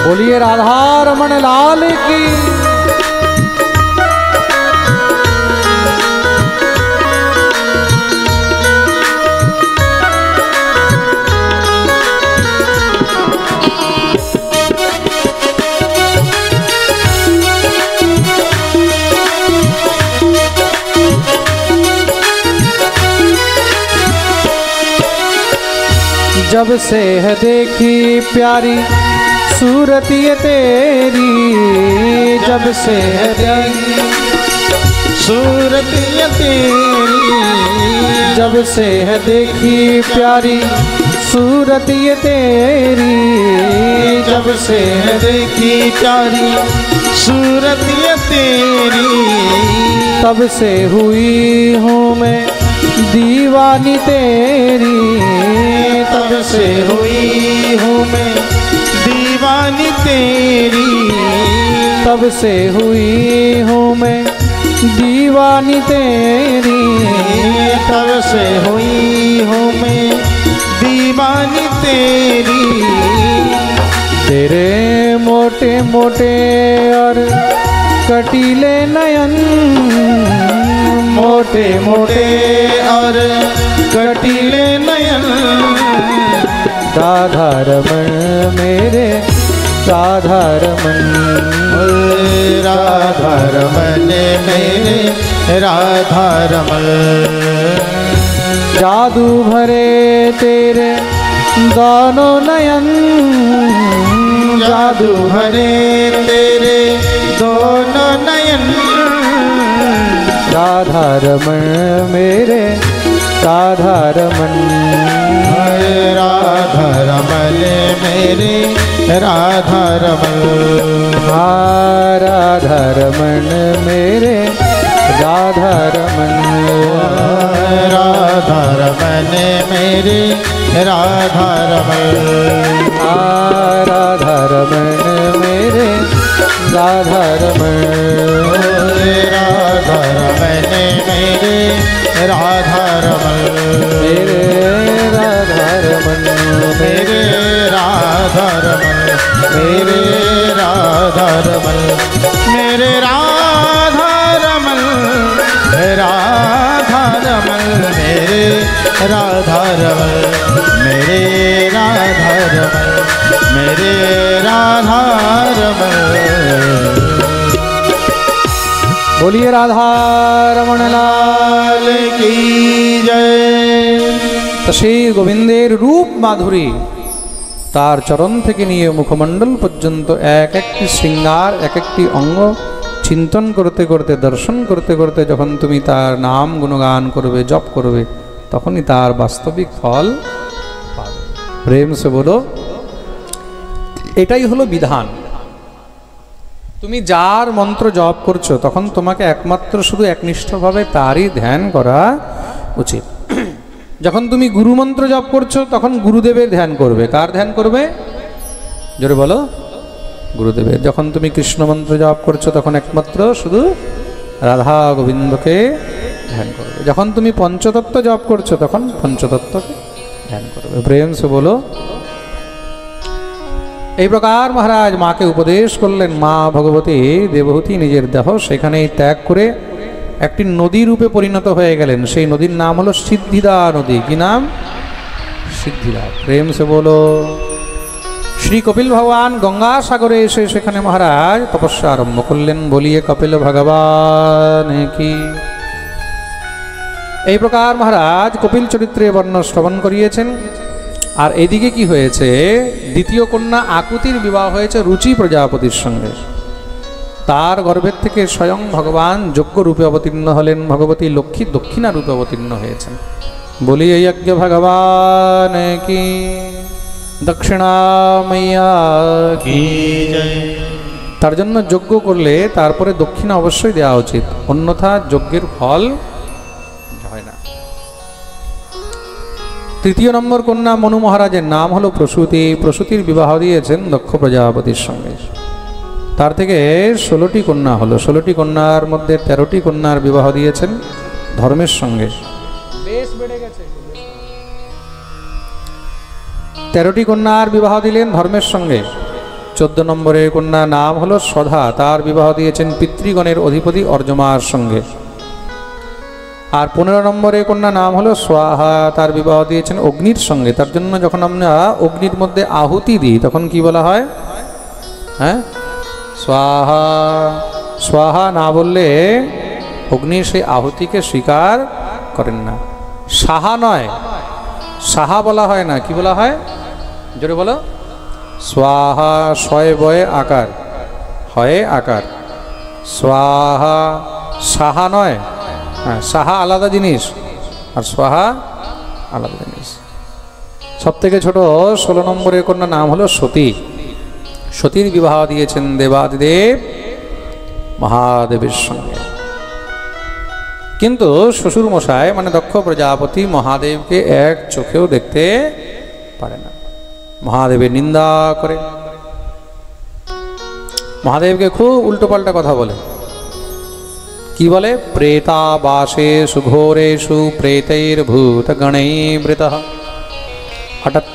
बोलिए राधा रमन लाल की। जब से है देखी प्यारी सूरत ये तेरी, जब से है देखी सूरत ये तेरी, जब से है देखी प्यारी सूरत ये तेरी, जब से है देखी प्यारी सूरत ये तेरी, तब से हुई हूँ मैं दीवानी तेरी, तब से हुई हूँ मैं दीवानी तेरी, तब से हुई हूँ मैं दीवानी तेरी, तब से हुई हूँ मैं दीवानी तेरी। तेरे मोटे मोटे और कटीले नयन, मोटे मोटे और कटीले नयन, राधा रमन मेरे राधारमण राधारमण मेरे राधारमण जादू भरे तेरे दोनों नयन जादू भरे तेरे दोनों नयन राधारमण मेरे राधारमण राधारमण मेरे राधारमण राधारमण मेरे राधारमण राधारमण मेरे राधारमण राधारमण मेरे राधारमण राधारमण मेरे राधारमण मेरे राधारमण मेरे राधारमण मेरे राधारमण मेरे राधारमण राधारमण मेरे राधारमण मेरे राधारमण मेरे राधारमण बोलिए राधारमण लाल की जय তো সেই গোবিন্দের রূপ মাধুরী তার চরণ থেকে নিয়ে মুখমণ্ডল পর্যন্ত এক একটি শৃঙ্গার এক একটি অঙ্গ চিন্তন করতে করতে দর্শন করতে করতে যখন তুমি তার নাম গুণগান করবে জপ করবে তখনই তার বাস্তবিক ফল পাবে। প্রেম সে বলো, এটাই হলো বিধান। তুমি যার মন্ত্র জপ করছো তখন তোমাকে একমাত্র শুধু একনিষ্ঠভাবে তারই ধ্যান করা উচিত। যখন তুমি গুরু মন্ত্র জপ করছো তখন গুরুদেবের ধ্যান করবে। কার ধ্যান করবে? জোরে বলো, গুরুদেবের। যখন তুমি কৃষ্ণ মন্ত্র জপ করছো তখন একমাত্র শুধু রাধা গোবিন্দকে ধ্যান করবে। যখন তুমি পঞ্চতত্ত্ব জপ করছো তখন পঞ্চতত্ত্বকে ধ্যান করবে। প্রেম সে বলো। এই প্রকার মহারাজ মাকে উপদেশ করলেন। মা ভগবতী দেবহূতি নিজের দেহ সেখানেই ত্যাগ করে একটি নদী রূপে পরিণত হয়ে গেলেন। সেই নদীর নাম হলো সিদ্ধিদা নদী। কি নাম? সিদ্ধিদা। প্রেম সে বলো। শ্রী কপিল ভগবান গঙ্গা সাগরে এসে সেখানে মহারাজ তপস্যা আরম্ভ করলেন। বলিয়ে কপিল ভগবান কি। এই প্রকার মহারাজ কপিল চরিত্রে বর্ণ শ্রবণ করিয়েছেন। আর এদিকে কি হয়েছে? দ্বিতীয় কন্যা আকুতির বিবাহ হয়েছে রুচি প্রজাপতির সঙ্গে। তার গর্ভের থেকে স্বয়ং ভগবান যজ্ঞ রূপে অবতীর্ণ হলেন। ভগবতী লক্ষ্মী দক্ষিণা রূপে অবতীর্ণ হয়েছেন। বলি যজ্ঞ ভগবান কি, দক্ষিণা মাইয়া কি। তার জন্য যজ্ঞ করলে তারপরে দক্ষিণা অবশ্যই দেওয়া উচিত, অন্যথা যজ্ঞের ফল হয় না। তৃতীয় নম্বর কন্যা মনু মহারাজের নাম হলো প্রসূতি। প্রসূতির বিবাহ দিয়েছেন দক্ষ প্রজাপতির সঙ্গে। তার থেকে 16টি কন্যা হলো। 16টি কন্যার মধ্যে 13টি কন্যার বিবাহ দিয়েছেন ধর্মের সঙ্গে। বেশ বেড়ে গেছে। 13টি কন্যার বিবাহ দিলেন ধর্মের সঙ্গে। 14 নম্বরের কন্যা নাম হলো সধা। তার বিবাহ দিয়েছেন পিতৃগণের অধিপতি অর্জমার সঙ্গে। আর 15 নম্বরের কন্যা নাম হলো স্বাহা। তার বিবাহ দিয়েছেন অগ্নির সঙ্গে। তার জন্য যখন আমরা অগ্নির মধ্যে আহুতি দিই তখন কি বলা হয়? হ্যাঁ, স্বাহা। স্বাহা না বললে অগ্নির সেই আহুতিকে স্বীকার করেন না। সাহা নয়, সাহা বলা হয় না। কি বলা হয়? জোরে বলো। স্বাহা। শয় বয়ে আকার, হয় আকার। স্বাহা। সাহা নয়। হ্যাঁ, সাহা আলাদা জিনিস আর স্বাহা আলাদা জিনিস। সব থেকে ছোট 16 নম্বরের কন্যা নাম হলো সতী। সতীর বিবাহ দিয়েছেন দেবাদিদেব মহাদেবের সঙ্গে। কিন্তু শ্বশুর মশাই মানে দক্ষ প্রজাপতি মহাদেবকে এক চোখেও দেখতে পারে না। মহাদেবের নিন্দা করে, মহাদেবকে খুব উল্টোপাল্টা কথা বলে। কি বলে? প্রেতাবাসেষু ঘোরেষু প্রেতৈর্ভূত গণৈর্বৃতঃ হঠাৎ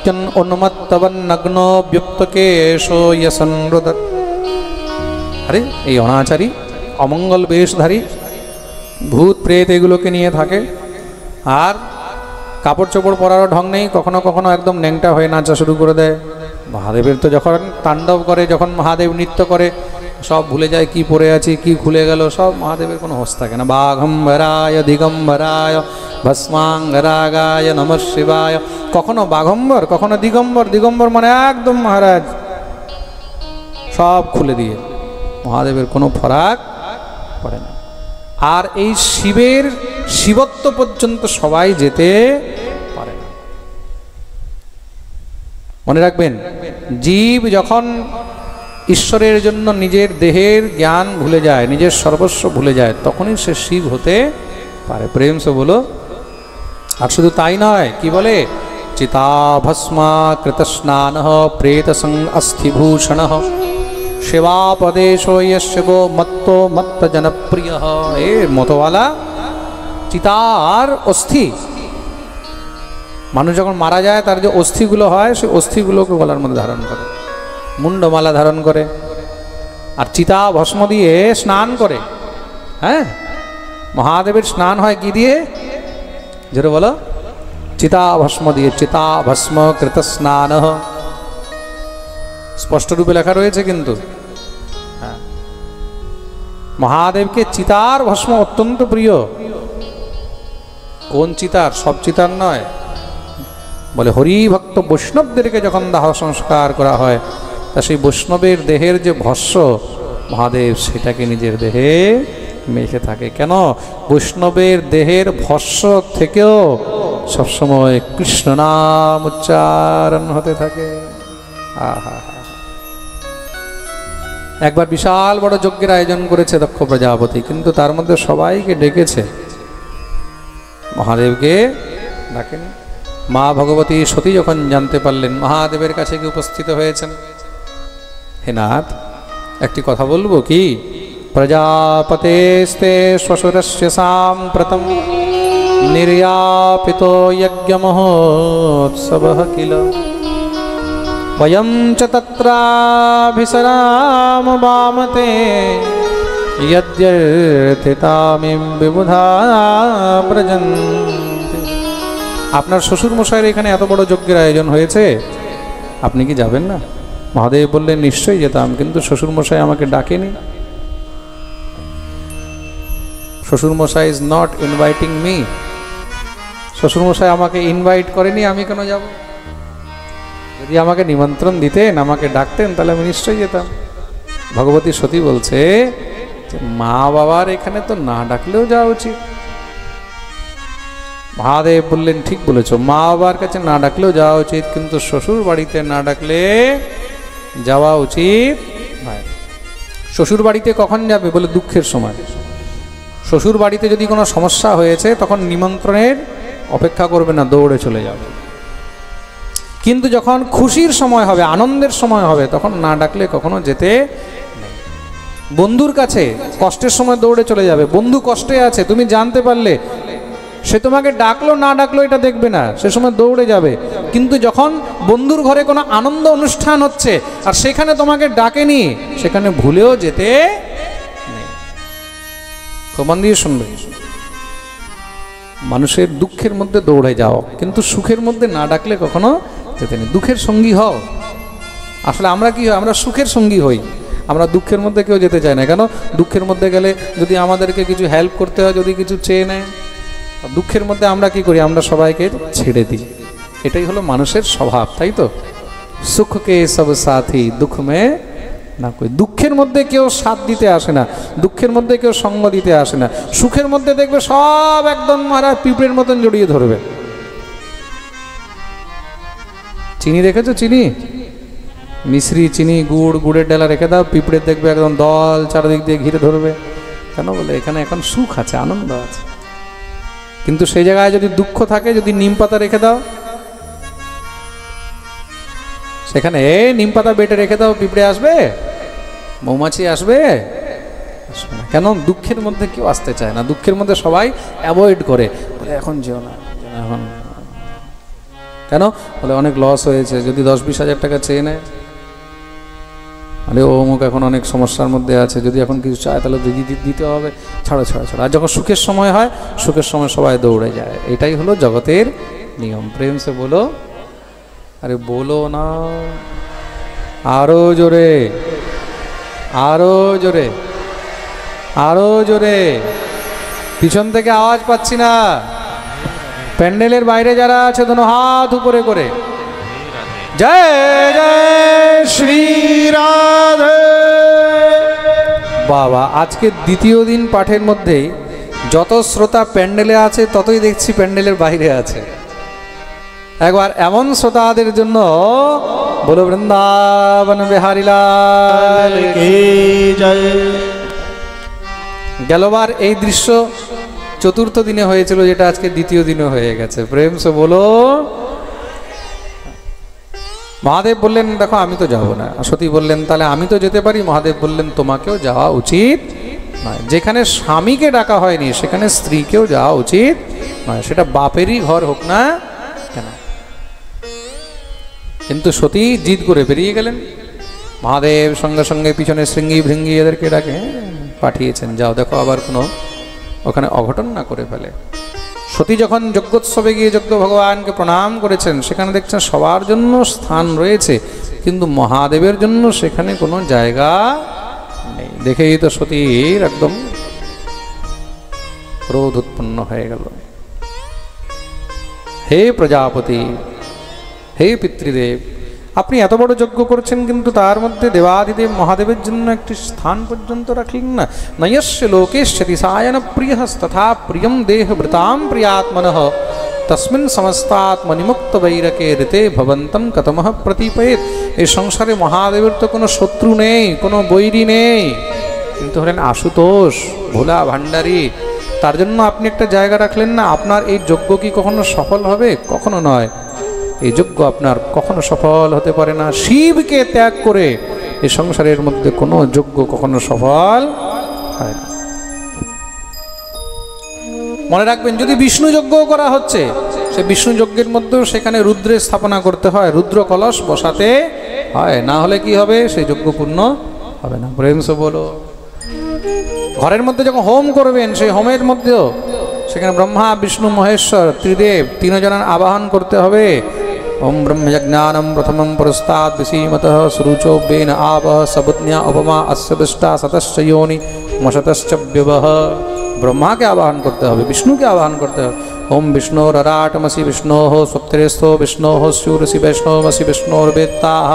উন্মত্তবন্নগ্নো ব্যুক্তকেশো যসনরুদৎ। আরে এই অনাচারী অমঙ্গল বেশধারী ভূত প্রেত এগুলোকে নিয়ে থাকে, আর কাপড় চোপড় পরারও ঢং নেই। কখনো কখনো একদম ন্যাংটা হয়ে নাচা শুরু করে দেয়। মহাদেবের তো যখন তাণ্ডব করে, যখন মহাদেব নৃত্য করে, সব ভুলে যায় কি পড়ে আছে, কি খুলে গেল, সব মহাদেবের কোনো হোশ থাকে না। বাঘম্বরায় দিগম্বরায় ভস্মাঙ্গরাগায় নমঃ শিবায়। কখনো বাঘম্বর, কখনো দিগম্বর। দিগম্বর মানে একদম মহারাজ সব খুলে দিয়ে, মহাদেবের কোনো ফরাক পড়ে না। আর এই শিবের শিবত্ব পর্যন্ত সবাই যেতে পারে না। মনে রাখবেন, জীব যখন ঈশ্বরের জন্য নিজের দেহের জ্ঞান ভুলে যায়, নিজের সর্বস্ব ভুলে যায়, তখনই সে শিব হতে পারে। প্রেম সে বলো। আর শুধু তাই নয়, কি বলে, চিতা ভস্মা কৃতস্নান প্রেত অস্থিভূষণ সেবাপদেশো শিব মত্তো মত্ত জনপ্রিয়। এ মতওয়ালা চিতার অস্থি, মানুষ যখন মারা যায় তার যে অস্থিগুলো হয়, সেই অস্থিগুলোকে গলার মধ্যে ধারণ করে, মুন্ডমালা ধারণ করে, আর চিতা ভস্ম দিয়ে স্নান করে। হ্যাঁ, মহাদেবের স্নান হয় কি দিয়ে? যেটা বলো, চিতা ভস্ম দিয়ে। চিতা ভস্ম কৃত স্নান, স্পষ্ট রূপে লেখা রয়েছে কিন্তু। হ্যাঁ, মহাদেবকে চিতার ভস্ম অত্যন্ত প্রিয়। কোন চিতার? সব চিতার নয়, বলে হরিভক্ত বৈষ্ণবদেরকে যখন দাহ সংস্কার করা হয়, তা সেই বৈষ্ণবের দেহের যে ভস্ম, মহাদেব সেটাকে নিজের দেহে মেখে থাকে। কেন? বৈষ্ণবের দেহের ভস্ম থেকেও সবসময় কৃষ্ণ নাম উচ্চারণ হতে থাকে। আহা, একবার বিশাল বড় যজ্ঞের আয়োজন করেছে দক্ষ প্রজাপতি, কিন্তু তার মধ্যে সবাইকে ডেকেছে, মহাদেবকে ডাকেনি। মা ভগবতী সতী যখন জানতে পারলেন, মহাদেবের কাছে কি উপস্থিত হয়েছেন, হে নাথ, একটি কথা বলবো কি? প্রজাপতেস্তে শ্বশুরস্য সাম্প্রতম নির্যাপিতো যজ্ঞমহোৎসবঃ কিল বয়ং চ তত্রাভিসরাম বামতে যদ্যর্থিতামিম বিবুধা ব্রজন্তি। আপনার শ্বশুর মশাইয়ের এখানে এত বড় যজ্ঞের আয়োজন হয়েছে, আপনি কি যাবেন না? মহাদেব বললেন, নিশ্চয়ই যেতাম, কিন্তু শ্বশুর মশাই আমাকে ডাকেনি। শ্বশুর মশাই ইজ নট ইনভাইটিং মি। শ্বশুর মশাই আমাকে ইনভাইট করেনি, আমি কেন যাব? যদি আমাকে নিমন্ত্রণ দিতেন, আমাকে ডাকতেন, তাহলে আমি নিশ্চয়ই যেতাম। ভগবতী সতী বলছে, মা বাবার এখানে তো না ডাকলেও যাওয়া উচিত। মহাদেব বললেন, ঠিক বলেছ, মা বাবার কাছে না ডাকলেও যাওয়া উচিত, কিন্তু শ্বশুর বাড়িতে না ডাকলে যাওয়া উচিত নয়। শ্বশুর বাড়িতে কখন যাবে? বলে দুঃখের সময়। শ্বশুর বাড়িতে যদি কোনো সমস্যা হয়েছে, তখন নিমন্ত্রণের অপেক্ষা করবে না, দৌড়ে চলে যাবে। কিন্তু যখন খুশির সময় হবে, আনন্দের সময় হবে, তখন না ডাকলে কখনো যেতে নেই। বন্ধুর কাছে কষ্টের সময় দৌড়ে চলে যাবে। বন্ধু কষ্টে আছে, তুমি জানতে পারলে, সে তোমাকে ডাকলো না ডাকলো এটা দেখবে না, সে সময় দৌড়ে যাবে। কিন্তু যখন বন্ধুর ঘরে কোনো আনন্দ অনুষ্ঠান হচ্ছে আর সেখানে তোমাকে ডাকেনি, সেখানে ভুলেও যেতে নেই। কমান দিয়ে শুনবে, মানুষের দুঃখের মধ্যে দৌড়ে যাও, কিন্তু সুখের মধ্যে না ডাকলে কখনো যেতে নেই। দুঃখের সঙ্গী হও। আসলে আমরা কি হয়? আমরা সুখের সঙ্গী হই, আমরা দুঃখের মধ্যে কেউ যেতে চায় না। কেন? দুঃখের মধ্যে গেলে যদি আমাদেরকে কিছু হেল্প করতে হয়, যদি কিছু চেয়ে নেয়, দুঃখের মধ্যে আমরা কি করি? আমরা সবাইকে ছেড়ে দিই। এটাই হলো মানুষের স্বভাব, তাই তো? সুখকে সব সাথী দুঃখ মে না কই। দুঃখের মধ্যে কেউ সাথ দিতে আসে না, দুঃখের মধ্যে কেউ সঙ্গ দিতে আসে না। সুখের মধ্যে দেখবে সব একদম মারা পিঁপড়ের মতন জড়িয়ে ধরবে। চিনি দেখেছো? চিনি, মিশ্রি, চিনি, গুড়, গুড়ের ডালা রেখে দাও, পিঁপড়ের দেখবে একদম দল চারদিক দিয়ে ঘিরে ধরবে। কেন? বলে এখানে এখন সুখ আছে, আনন্দ আছে। কিন্তু সেই জায়গায় যদি দুঃখ থাকে, যদি নিম পাতা রেখে দাও, সেখানে নিম পাতা বেটে রেখে দাও, পিঁপড়ে আসবে? মৌমাছি আসবে? আসবে না। কেন? দুঃখের মধ্যে কেউ আসতে চায় না, দুঃখের মধ্যে সবাই অ্যাভয়েড করে, বলে এখন যেও না, এখন। কেন? বলে অনেক লস হয়েছে। যদি 10-20 হাজার টাকা চেয়ে নেয়, আরে ও অমুক এখন অনেক সমস্যার মধ্যে আছে, যদি এখন কিছু চায় তাহলে দিতে হবে, ছাড়ো ছাড়ো ছাড়ো। আর যখন সুখের সময় হয়, সুখের সময় সবাই দৌড়ে যায়। এটাই হলো জগতের নিয়ম। প্রেম সে বলো, আরে বলো না। আরো জোরে, আরো জোরে, আরো জোরে। পিছন থেকে আওয়াজ পাচ্ছি না। প্যান্ডেলের বাইরে যারা আছে দোনো হাত উপরে করে জয় জয় শ্রী রাধে। বাবা। আজকে দ্বিতীয় দিন পাঠের মধ্যেই যত শ্রোতা প্যান্ডেলে আছে ততই দেখছি প্যান্ডেলের বাইরে আছে। একবার এমন শ্রোতাদের জন্য বলো বৃন্দাবন বিহারী লাল কি জয়। গেলবার এই দৃশ্য চতুর্থ দিনে হয়েছিল, যেটা আজকে দ্বিতীয় দিনে হয়ে গেছে। প্রেম সে বলো। মহাদেব বললেন দেখো আমি তো যাব না। সতী বললেন তাহলে আমি তো যেতে পারি। মহাদেব বললেন তোমাকেও যাওয়া উচিত নয়। যেখানে স্বামীকে ডাকা হয়নি সেখানে স্ত্রীকেও যাওয়া উচিত নয়, সেটা বাপেরই ঘর হোক না কেন। কিন্তু সতী জিদ করে বেরিয়ে গেলেন। মহাদেব সঙ্গে সঙ্গে পিছনে শৃঙ্গি ভৃঙ্গি এদেরকে ডাকে পাঠিয়েছেন, যাও দেখো আবার কোনো ওখানে অঘটন না করে ফেলে। সতী যখন যজ্ঞোৎসবে গিয়ে যজ্ঞ ভগবানকে প্রণাম করেছেন, সেখানে দেখছেন সবার জন্য স্থান রয়েছে, কিন্তু মহাদেবের জন্য সেখানে কোনো জায়গা নেই। দেখেই তো সতীর একদম ক্রোধ উৎপন্ন হয়ে গেল। হে প্রজাপতি, হে পিতৃদেব, আপনি এত বড় যজ্ঞ করছেন কিন্তু তার মধ্যে দেবাদিদেব মহাদেবের জন্য একটি স্থান পর্যন্ত রাখলেন না। নয়স্য লোকেশ্বতি সায়ন প্রিয়স্তথা প্রিয়ম দেহভৃতাম প্রিয়াত্মনঃ তস্মিন সমস্তাত্মনিমুক্ত বৈরকে ঋতে ভবন্তম কতমঃ প্রতিপয়েত। এই সংসারে মহাদেবের তো কোনো শত্রু নেই, কোনো বৈরী নেই, কিন্তু হলেন আশুতোষ, ভোলা ভাণ্ডারী। তার জন্য আপনি একটা জায়গা রাখলেন না। আপনার এই যজ্ঞ কি কখনো সফল হবে? কখনো নয়। এই যজ্ঞ আপনার কখনো সফল হতে পারে না। শিবকে ত্যাগ করে এই সংসারের মধ্যে কোনো যজ্ঞ কখনো সফল হয় না। মনে রাখবেন, যদি বিষ্ণু যজ্ঞ করা হচ্ছে, সে বিষ্ণু যজ্ঞের মধ্যেও সেখানে রুদ্রের স্থাপনা করতে হয়, রুদ্র কলস বসাতে হয়, না হলে কি হবে? সেই যজ্ঞ পূর্ণ হবে না। প্রেম সে বলো। ঘরের মধ্যে যখন হোম করবেন, সেই হোমের মধ্যেও সেখানে ব্রহ্মা বিষ্ণু মহেশ্বর ত্রিদেব তিনজনের আবাহন করতে হবে। ওম ব্রহ্মযজ্ঞানম প্রথমম পুরস্তাদ বিসীমতঃ সুরুচো বেন আবহ সবুজ্ঞা উপমা অস্য দৃষ্টা সতশ্চ योनि মশতশ্চ ব্যবহ। ব্রহ্মাকে আবাহন করতে হবে, বিষ্ণুকে আবাহন করতে হবে। ওম বিষ্ণোররাটমসি বিষ্ণোঃ স্বপ্তিরেস্থো বিষ্ণোঃ শূরসি বৈষ্ণবমসি বিষ্ণোর্বেত্তাঃ।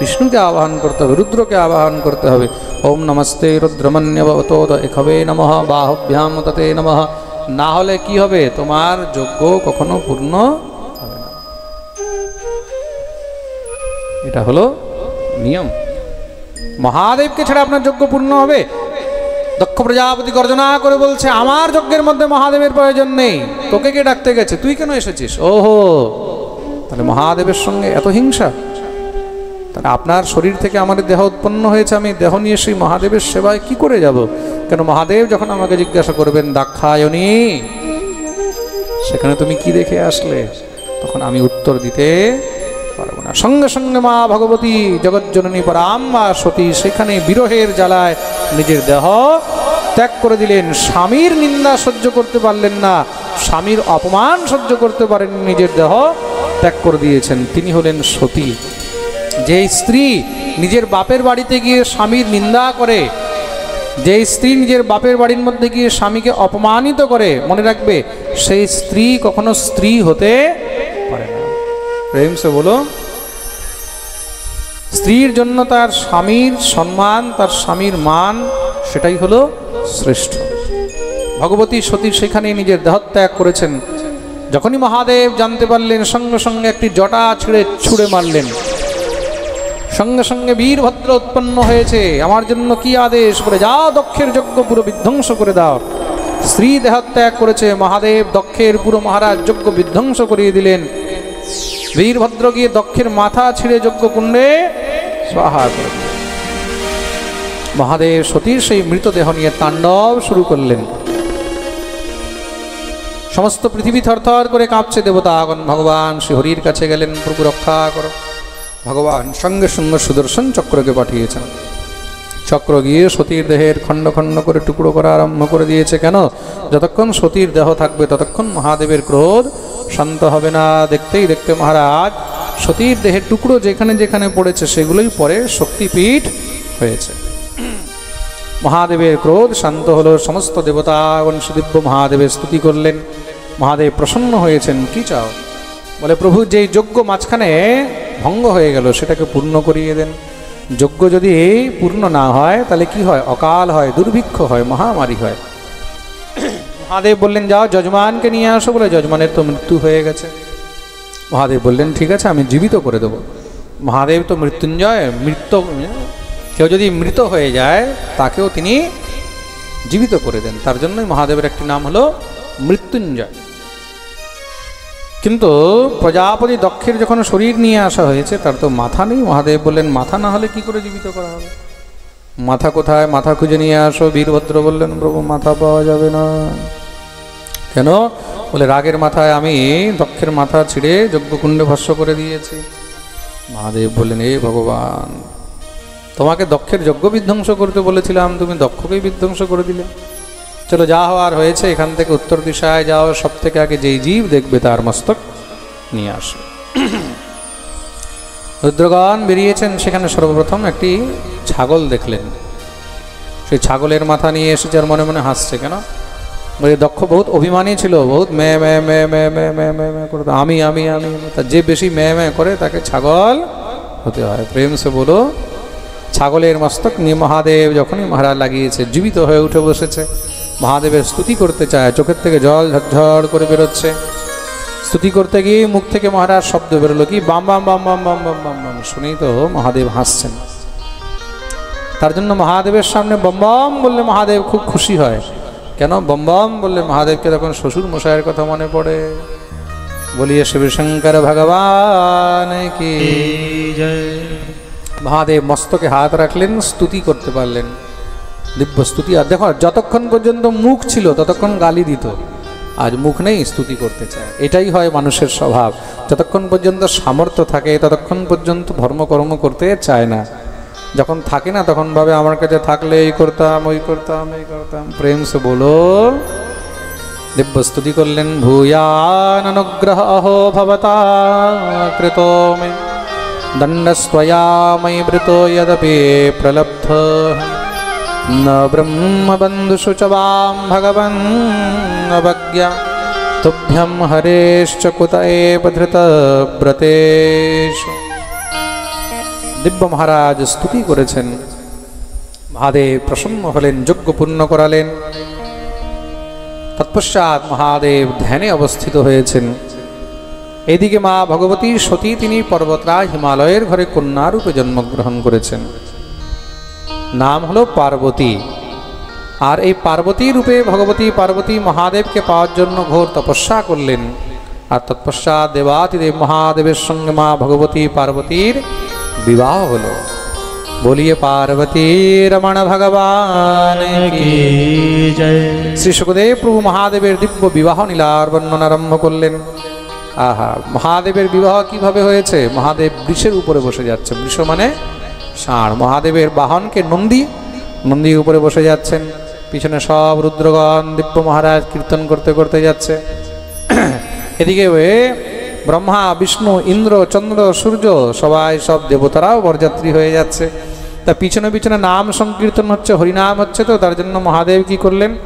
বিষ্ণুকে আবাহন করতে হবে, রুদ্রকে আবাহন করতে হবে। ওম নমস্তে রুদ্রমন্যবতোদ ইখবে নমঃ বাহুভ্যাম ততে নমঃ। না হলে কি হবে? তোমার যজ্ঞ কখনো পূর্ণ হবে না। এটা হলো নিয়ম। মহাদেবকে ছাড়া আপনার যজ্ঞ পূর্ণ হবে? দক্ষ প্রজাপতি গর্জনা করে বলছে আমার যজ্ঞের মধ্যে মহাদেবের প্রয়োজন নেই, তোকে কে ডাকতে গেছে, তুই কেন এসেছিস? ওহো, তাহলে মহাদেবের সঙ্গে এত হিংসা? তাহলে আপনার শরীর থেকে আমাদের দেহ উৎপন্ন হয়েছে, আমি দেহ নিয়ে সেই মহাদেবের সেবায় কি করে যাব? কেন মহাদেব যখন আমাকে জিজ্ঞাসা করবেন দাক্ষায়ণী সেখানে তুমি কি দেখে আসলে, তখন আমি উত্তর দিতে পারবো না। সঙ্গে সঙ্গে মা ভগবতী জগজ্জননী পরাম্বা সতী সেখানে বিরহের জ্বালায় নিজের দেহ ত্যাগ করে দিলেন। স্বামীর নিন্দা সহ্য করতে পারলেন না, স্বামীর অপমান সহ্য করতে পারেন, নিজের দেহ ত্যাগ করে দিয়েছেন। তিনি হলেন সতী। যে স্ত্রী নিজের বাপের বাড়িতে গিয়ে স্বামীর নিন্দা করে, যে স্ত্রী নিজের বাপের বাড়ির মধ্যে গিয়ে স্বামীকে অপমানিত করে, মনে রাখবে সেই স্ত্রী কখনো স্ত্রী হতে পারে না। প্রেম সে বলো। স্ত্রীর জন্য তার স্বামীর সম্মান, তার স্বামীর মান, সেটাই হলো শ্রেষ্ঠ। ভগবতী সতী সেখানে নিজের দেহত্যাগ করেছেন। যখনই মহাদেব জানতে পারলেন, সঙ্গে সঙ্গে একটি জটা ছুঁড়ে মারলেন। সঙ্গে সঙ্গে বীরভদ্র উৎপন্ন হয়েছে, আমার জন্য কি আদেশ করে, যাও দক্ষের যজ্ঞ পুরো বিধ্বংস করে দাও। স্ত্রী দেহত্যাগ করেছে, মহাদেব দক্ষের পুরো মহারাজ যজ্ঞ বিধ্বংস করিয়ে দিলেন। বীরভদ্র গিয়ে দক্ষের মাথা ছিঁড়ে যজ্ঞ কুণ্ডে স্বাহা করে দিলেন। মহাদেব সতীর সেই মৃতদেহ নিয়ে তাণ্ডব শুরু করলেন। সমস্ত পৃথিবী থরথর করে কাঁপছে। দেবতাগণ ভগবান শ্রী হরির কাছে গেলেন, প্রভু রক্ষা করো। ভগবান সঙ্গে সঙ্গে সুদর্শন চক্রকে পাঠিয়েছেন। চক্র গিয়ে সতীর দেহের খণ্ড খণ্ড করে টুকরো করা আরম্ভ করে দিয়েছে। কেন? যতক্ষণ সতীর দেহ থাকবে ততক্ষণ মহাদেবের ক্রোধ শান্ত হবে না। দেখতেই দেখতে মহারাজ সতীর দেহের টুকরো যেখানে যেখানে পড়েছে সেগুলোই পরে শক্তিপীঠ হয়েছে। মহাদেবের ক্রোধ শান্ত হলো, সমস্ত দেবতাগণ সুদিব্য মহাদেবের স্তুতি করলেন। মহাদেব প্রসন্ন হয়েছেন। কি চাও? বলে প্রভু, যেই যজ্ঞ মাঝখানে ভঙ্গ হয়ে গেল সেটাকে পূর্ণ করিয়ে দেন। যজ্ঞ যদি পূর্ণ না হয় তাহলে কি হয়? অকাল হয়, দুর্ভিক্ষ হয়, মহামারী হয়। মহাদেব বললেন যাও যজমানকে নিয়ে আসো। বলে যজমানের তো মৃত্যু হয়ে গেছে। মহাদেব বললেন ঠিক আছে, আমি জীবিত করে দেবো। মহাদেব তো মৃত্যুঞ্জয়, কেউ যদি মৃত হয়ে যায় তাকেও তিনি জীবিত করে দেন। তার জন্যই মহাদেবের একটি নাম হলো মৃত্যুঞ্জয়। কিন্তু প্রজাপতি দক্ষের যখন শরীর নিয়ে আসা হয়েছে তার তো মাথা নেই। মহাদেব বললেন মাথা না হলে কি করে জীবিত করা হবে? মাথা কোথায়? মাথা খুঁজে নিয়ে আসো। বীরভদ্র বললেন প্রভু মাথা পাওয়া যাবে না। কেন? বলে রাগের মাথায় আমি দক্ষের মাথা ছিঁড়ে যজ্ঞকুণ্ডে ভস্ম করে দিয়েছি। মহাদেব বললেন এ ভগবান, তোমাকে দক্ষের যজ্ঞ বিধ্বংস করতে বলেছিলাম, তুমি দক্ষকেই বিধ্বংস করে দিলে। চলো যা হওয়ার হয়েছে, এখান থেকে উত্তর দিশায় যাও, সব থেকে আগে যেই জীব দেখবে তার মস্তক নিয়ে আসো। রুদ্রগণ বেরিয়েছেন, সেখানে সর্বপ্রথম একটি ছাগল দেখলেন। সেই ছাগলের মাথা নিয়ে এসেছে আর মনে মনে হাসছে। কেন? বলে দক্ষ বহুত অভিমানী ছিল, বহুত মে মে মে মে মে মে মে মে করতো, আমি আমি আমি। তা যে বেশি মে মে করে তাকে ছাগল হতে হয়। প্রেম সে বলো। ছাগলের মস্তক নিয়ে মহাদেব যখনই মহারাজ লাগিয়েছে, জীবিত হয়ে উঠে বসেছে। মহাদেবের স্তুতি করতে চায়, চোখের থেকে জল ঝরঝর করে বেরোচ্ছে। স্তুতি করতে গিয়ে মুখ থেকে মহারাজ শব্দ বেরোলো কি বাম বাম বাম বাম বাম বাম বাম বাম। শুনেই তো মহাদেব হাসছেন। তার জন্য মহাদেবের সামনে বম বম বললে মহাদেব খুব খুশি হয়। কেন? বম বম বললে মহাদেবকে তখন শ্বশুর মশাইয়ের কথা মনে পড়ে। বলিয়ে শিবশঙ্কর ভগবান কি জয়। মহাদেব মস্তকে হাত রাখলেন, স্তুতি করতে পারলেন, দিব্য স্তুতি। আর দেখো যতক্ষণ পর্যন্ত মুখ ছিল ততক্ষণ গালি দিত, আজ মুখ নেই, স্তুতি করতে চায়। এটাই হয় মানুষের স্বভাব। যতক্ষণ পর্যন্ত সামর্থ্য থাকে ততক্ষণ পর্যন্ত ধর্মকর্ম করতে চায় না। যখন থাকে না তখন ভাবে আমার কাছে থাকলে এই করতাম, ওই করতাম, এই করতাম। প্রেম সে বলো। দিব্য স্তুতি করলেন। ভূয়ান অনুগ্রহ অহো ভবতা কৃত মে দণ্ডস্ত্বয়া ময়ি বৃতো যদপি প্রলব্ধ ন ব্রহ্মবন্ধুষু চ বাম ভগবन् অবজ্ঞা তুভ্যং হরেশ্চ কুত এব ধৃতব্রতেষু। দিব্য মহারাজ স্তুতি করেছেন। মহাদেব প্রসন্ন হলেন, যজ্ঞ পূর্ণ করালেন। তৎপশ্চাৎ মহাদেব ধ্যানে অবস্থিত হয়েছেন। এদিকে মা ভগবতী সতী তিনি পর্বতরাজ হিমালয়ের ঘরে কন্যারূপে জন্মগ্রহণ করেছেন। নাম হলো পার্বতী। আর এই পার্বতী রূপে ভগবতী পার্বতী মহাদেবকে পাওয়ার জন্য ঘোর তপস্যা করলেন। আর তৎপশ্চাৎ দেবাতিদেব মহাদেবের সঙ্গে মা ভগবতী পার্বতীর বিবাহ হলো। বলিয়ে পার্বতী রমণ ভগবান কি জয়। শ্রী সুখদেব প্রভু মহাদেবের দিব্য বিবাহ লীলার বর্ণনা আরম্ভ করলেন। আহা, মহাদেবের বিবাহ কিভাবে হয়েছে? মহাদেব বৃষের উপরে বসে যাচ্ছে। বৃষ মানে ষাঁড়। মহাদেবের বাহনকে নন্দী, নন্দীর উপরে বসে যাচ্ছেন। পিছনে সব রুদ্রগণ দিব্য মহারাজ কীর্তন করতে করতে যাচ্ছে। এদিকে ব্রহ্মা, বিষ্ণু, ইন্দ্র, চন্দ্র, সূর্য সবাই, সব দেবতারাও বরযাত্রী হয়ে যাচ্ছে। তা পিছনে পিছনে নাম সংকীর্তন হচ্ছে, হরিনাম হচ্ছে। তো তার জন্য মহাদেব কি করলেন?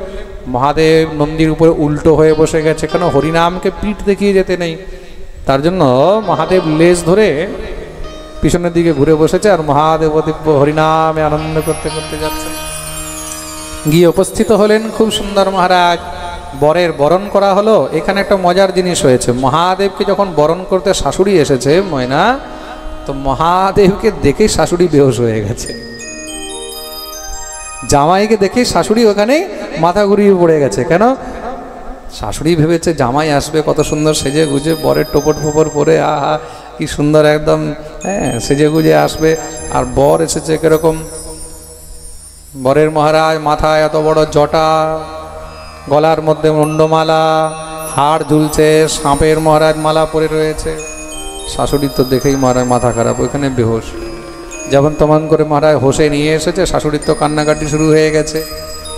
মহাদেব নন্দীর উপরে উল্টো হয়ে বসে গেছে। কেন? হরিনামকে পিঠ দেখিয়ে যেতে নেই। তার জন্য মহাদেব লেজ ধরে পিছনের দিকে ঘুরে বসেছে। আর মহাদেব দিব্য হরিনামে আনন্দ করতে করতে যাচ্ছে। গিয়ে উপস্থিত হলেন খুব সুন্দর মহারাজ। বরের বরণ করা হলো। এখানে একটা মজার জিনিস হয়েছে। মহাদেবকে যখন বরণ করতে শাশুড়ি এসেছে ময়না, তো মহাদেবকে দেখে শাশুড়ি বেহুশ হয়ে গেছে। জামাইকে দেখে শাশুড়ি ওখানে মাথা ঘুরিয়ে পড়ে গেছে। কেন? শাশুড়ি ভেবেছে জামাই আসবে কত সুন্দর সেজে গুজে, বরের টোপর ফোপর পরে, আহা কি সুন্দর একদম, হ্যাঁ, সেজে গুজে আসবে। আর বর এসেছে কিরকম? বরের মহারাজ মাথায় এত বড় জটা, গলার মধ্যে মুন্ডমালা, হাড় ঝুলছে, সাপের মহারাজ মালা পরে রয়েছে। শাশুড়ি তো দেখেই মহারাজ মাথা খারাপ, ওইখানে বেহুশ। যেমন তেমন করে মহারাজ হোসে নিয়ে এসেছে। শাশুড়ির তো কান্নাকাটি শুরু হয়ে গেছে।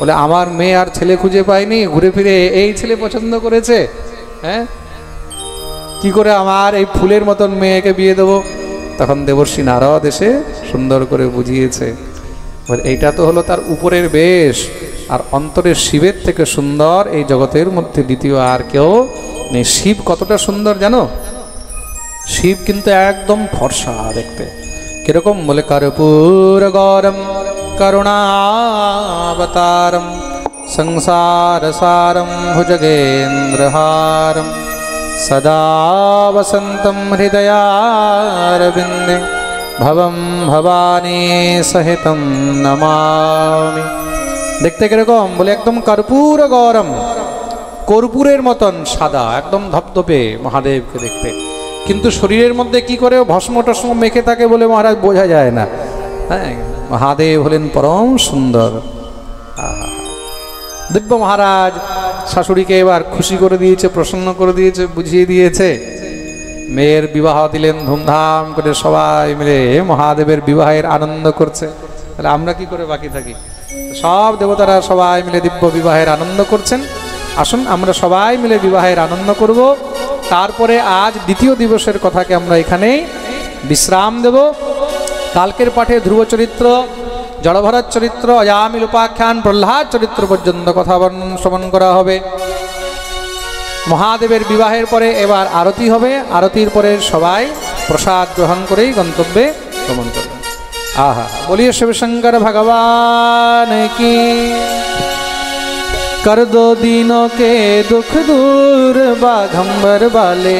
বলে আমার মেয়ে আর ছেলে খুঁজে পায়নি, ঘুরে ফিরে এই ছেলে পছন্দ করেছে। হ্যাঁ, কি করে আমার এই ফুলের মতন মেয়েকে বিয়ে দেবো? তখন দেবর্ষি নারদ এসে সুন্দর করে বুঝিয়েছে, এইটা তো হলো তার উপরের বেশ, আর অন্তরের শিবের থেকে সুন্দর এই জগতের মধ্যে দ্বিতীয় আর কেউ নেই। শিব কতটা সুন্দর জানো? শিব কিন্তু একদম ফর্সা দেখতে। কিরকম বলে, কর্পূর গৌরম করুণাবতারম সংসার সারম ভুজগেন্দ্রহারম সদা বসন্তম হৃদয়ারবিন্দে ভবম ভবানী সহিতম নমামি। দেখতে কিরকম বলে, একদম কর্পূর গৌরম, কর্পূরের মতন সাদা, একদম ধপধপে মহাদেবকে দেখতে। কিন্তু শরীরের মধ্যে কি করে ভস্ম টস্ম মেখে থাকে বলে মহারাজ বোঝা যায় না। হ্যাঁ, মহাদেব হলেন পরম সুন্দর। দিব্য মহারাজ শাশুড়িকে এবার খুশি করে দিয়েছে, প্রসন্ন করে দিয়েছে, বুঝিয়ে দিয়েছে। মেয়ের বিবাহ দিলেন ধুমধাম করে, সবাই মিলে মহাদেবের বিবাহের আনন্দ করছে। তাহলে আমরা কি করে বাকি থাকি? সব দেবতারা সবাই মিলে দিব্য বিবাহের আনন্দ করছেন। আসুন আমরা সবাই মিলে বিবাহের আনন্দ করব। তারপরে আজ দ্বিতীয় দিবসের কথাকে আমরা এখানেই বিশ্রাম দেব। কালকের পাঠে ধ্রুব চরিত্র, জড়ভরত চরিত্র, অজামিল উপাখ্যান, প্রহ্লাদ চরিত্র পর্যন্ত কথা বর্ণন শ্রবণ করা হবে। মহাদেবের বিবাহের পরে এবার আরতি হবে। আরতির পরে সবাই প্রসাদ গ্রহণ করেই গন্তব্যে গমন করবে। आहा, बोलिए शिव शंकर भगवान की। कर दो दीनों के दुख दूर बाघंबर वाले,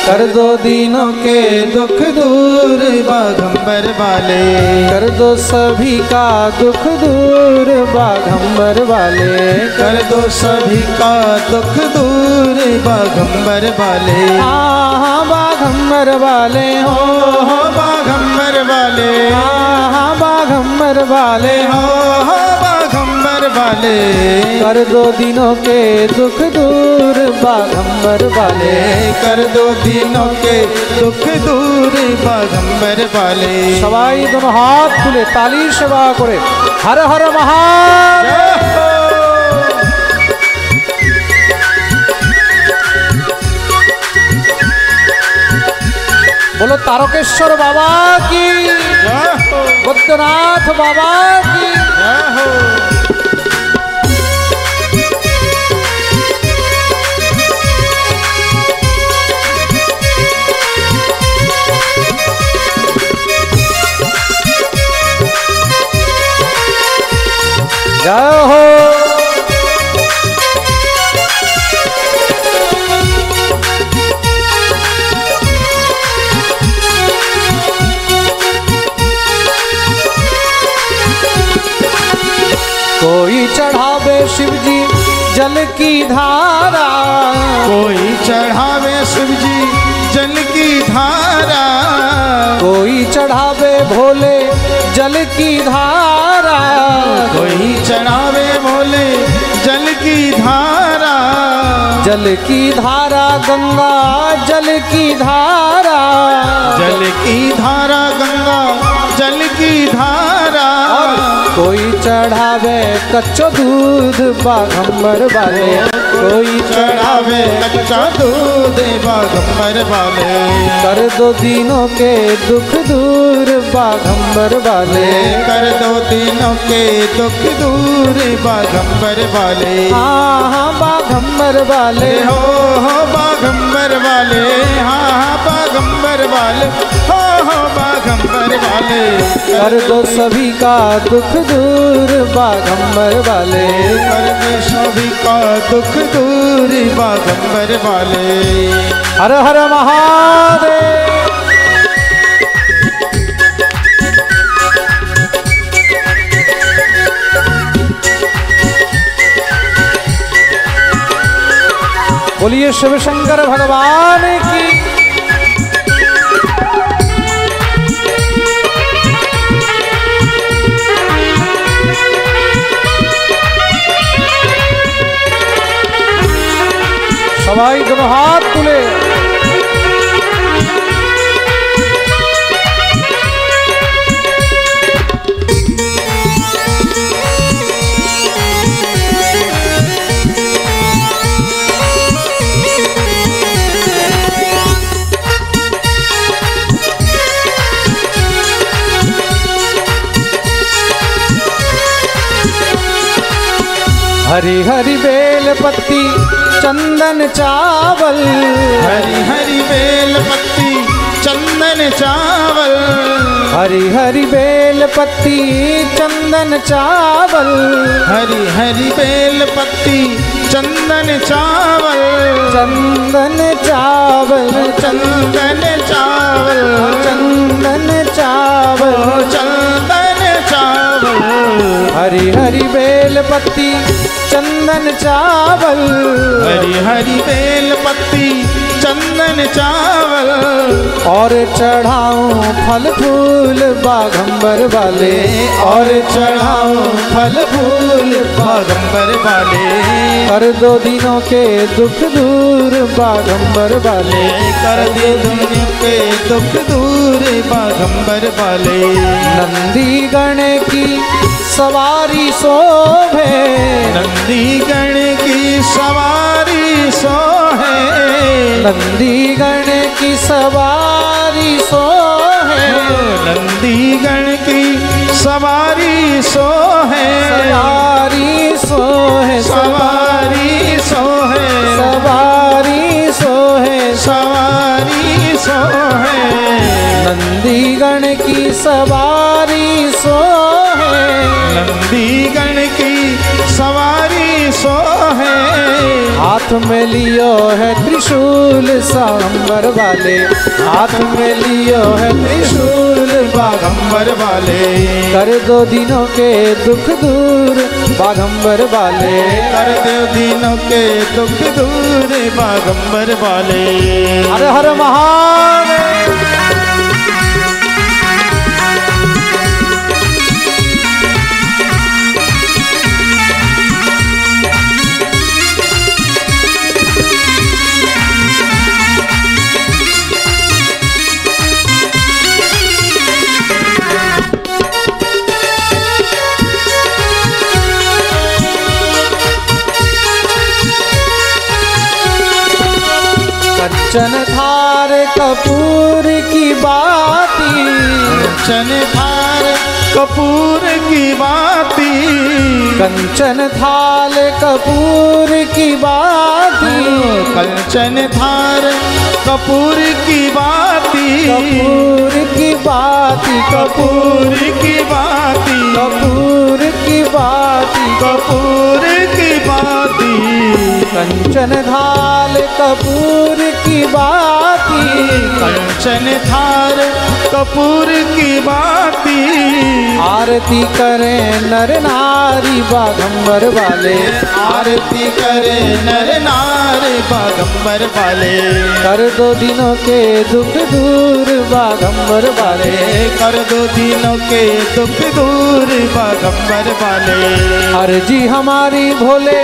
कर दो दीनों के दुख दूर बाघंबर वाले, कर दो सभी का दुख दूर बाघंबर वाले, कर दो सभी का दुख दूर बाघंबर वाले। आहा बाघंबर वाले हो बाघंबर वाले, आहा बाघंबर वाले हो बाघंबर वाले। कर दो दिनों के दुख दूर बाघंबर वाले, कर दो दिनों के दुख दूर बाघंबर वाले। সবাই दोनों हाथ তুলে তালি সেবা করে হর হর মহাদেব। बोलो तारकेश्वर बाबा की, बुद्धनाथ बाबा की। जय हो। कोई चढ़ावे शिव जी जल की धारा, कोई चढ़ावे शिव जी जल की धारा, कोई चढ़ावे भोले जल की धारा, कोई चढ़ावे भोले जल की धारा। जल की धारा गंगा जल की धारा, जल की धारा गंगा जल की धारा। कोई चढ़ावे कच्चो दूध बाघंबर वाले, कोई चढ़ावे कच्चा दूध बाघंबर वाले। कर दो दिनों के दुख दूर बाघंबर वाले, कर दो दिनों के दुख दूर बाघंबर वाले। हाँ बाघंबर वाले हो बाघंबर वाले, हाँ बाघंबर वाले, हो बाघंबर वाले। कर दो सभी का दुख दूर बाघंबर वाले, कर दो सभी का दुख दूर बाघंबर वाले। हर हर महादेव। बोलिए शिव शंकर भगवान की। सबाई दोनों हाथ तुले। हरी हरी बेल पत्ती चंदन चावल, हरी हरी बेल पत्ती चंदन चावल, हरी हरी बेल पत्ती चंदन चावल, हरी हरी बेल पत्ती चंदन चावल, चंदन चावल, चंदन चावल, चंदन चावल, चंदन चावल, हरी हरी बेल पत्ती चंदन चावल, हरी हरी बेल पत्ती चंदन चावल, और चढ़ाऊं फल फूल बाघंबर वाले, और चढ़ाऊं फल फूल बाघंबर वाले, कर दो दिनों के दुख दूर बाघंबर वाले, कर दे दुनिया के दुख दूर बाघंबर वाले। नंदी गण की सवारी शोभे, नंदी गण की सवारी सोहे, नंदी गण की सवारी सोहे, नंदी गण की सवारी सोहे, सवारी सोहे, सवारी सोहे, सवारी सोहे, सवारी सोहे, नंदी गण की सवारी सोहे, नंदी गण की सवारी सोहे, हाथ में लियो है त्रिशूल सांबर वाले, हाथ में लियो है त्रिशूल बाघंबर वाले, कर दो दिनों के दुख दूर बाघंबर वाले, कर दो दिनों के दुख दूर बाघंबर वाले। हर हर महादेव। कंचन थार कपूर की बाती, कंचन थार कपूर की बाती, कंचन थाल कपूर की बाती, कंचन थार कपूर की बाती, कपूर की बाती, कपूर की बाती, कपूर की बाती, कपूर की बाती, कंचन थाल कपूर की बाती, कंचन थार कपूर की बाती, आरती करें नर नारी बाघंबर वाले, आरती करे नर नार बाघंबर वाले, कर दो दिनों के दुख दूर बाघंबर वाले, कर दो दिनों के दुख दूर बाघंबर वाले। अर्जी हमारी भोले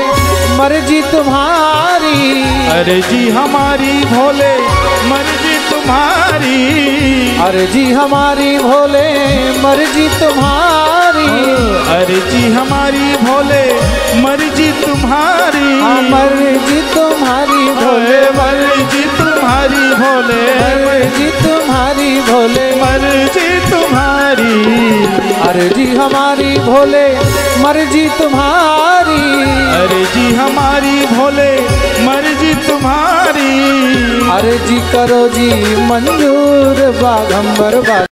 मर्जी तुम्हारी, अर्जी हमारी भोले मर्जी तुम्हारी, अर्जी हमारी भोले मर्जी तुम्हारी, अर्जी हमारी भोले मर्जी तुम्हारी, मर्जी तुम्हारी भोले, मर्जी तुम्हारी भोले, मर्जी तुम्हारी भोले, मर्जी तुम्हारी, अर्जी हमारी भोले मर्जी तुम्हारी, अर्जी हमारी भोले मर्जी तुम्हारी, अर्जी करो जी मंजूर बाघंबर वाले।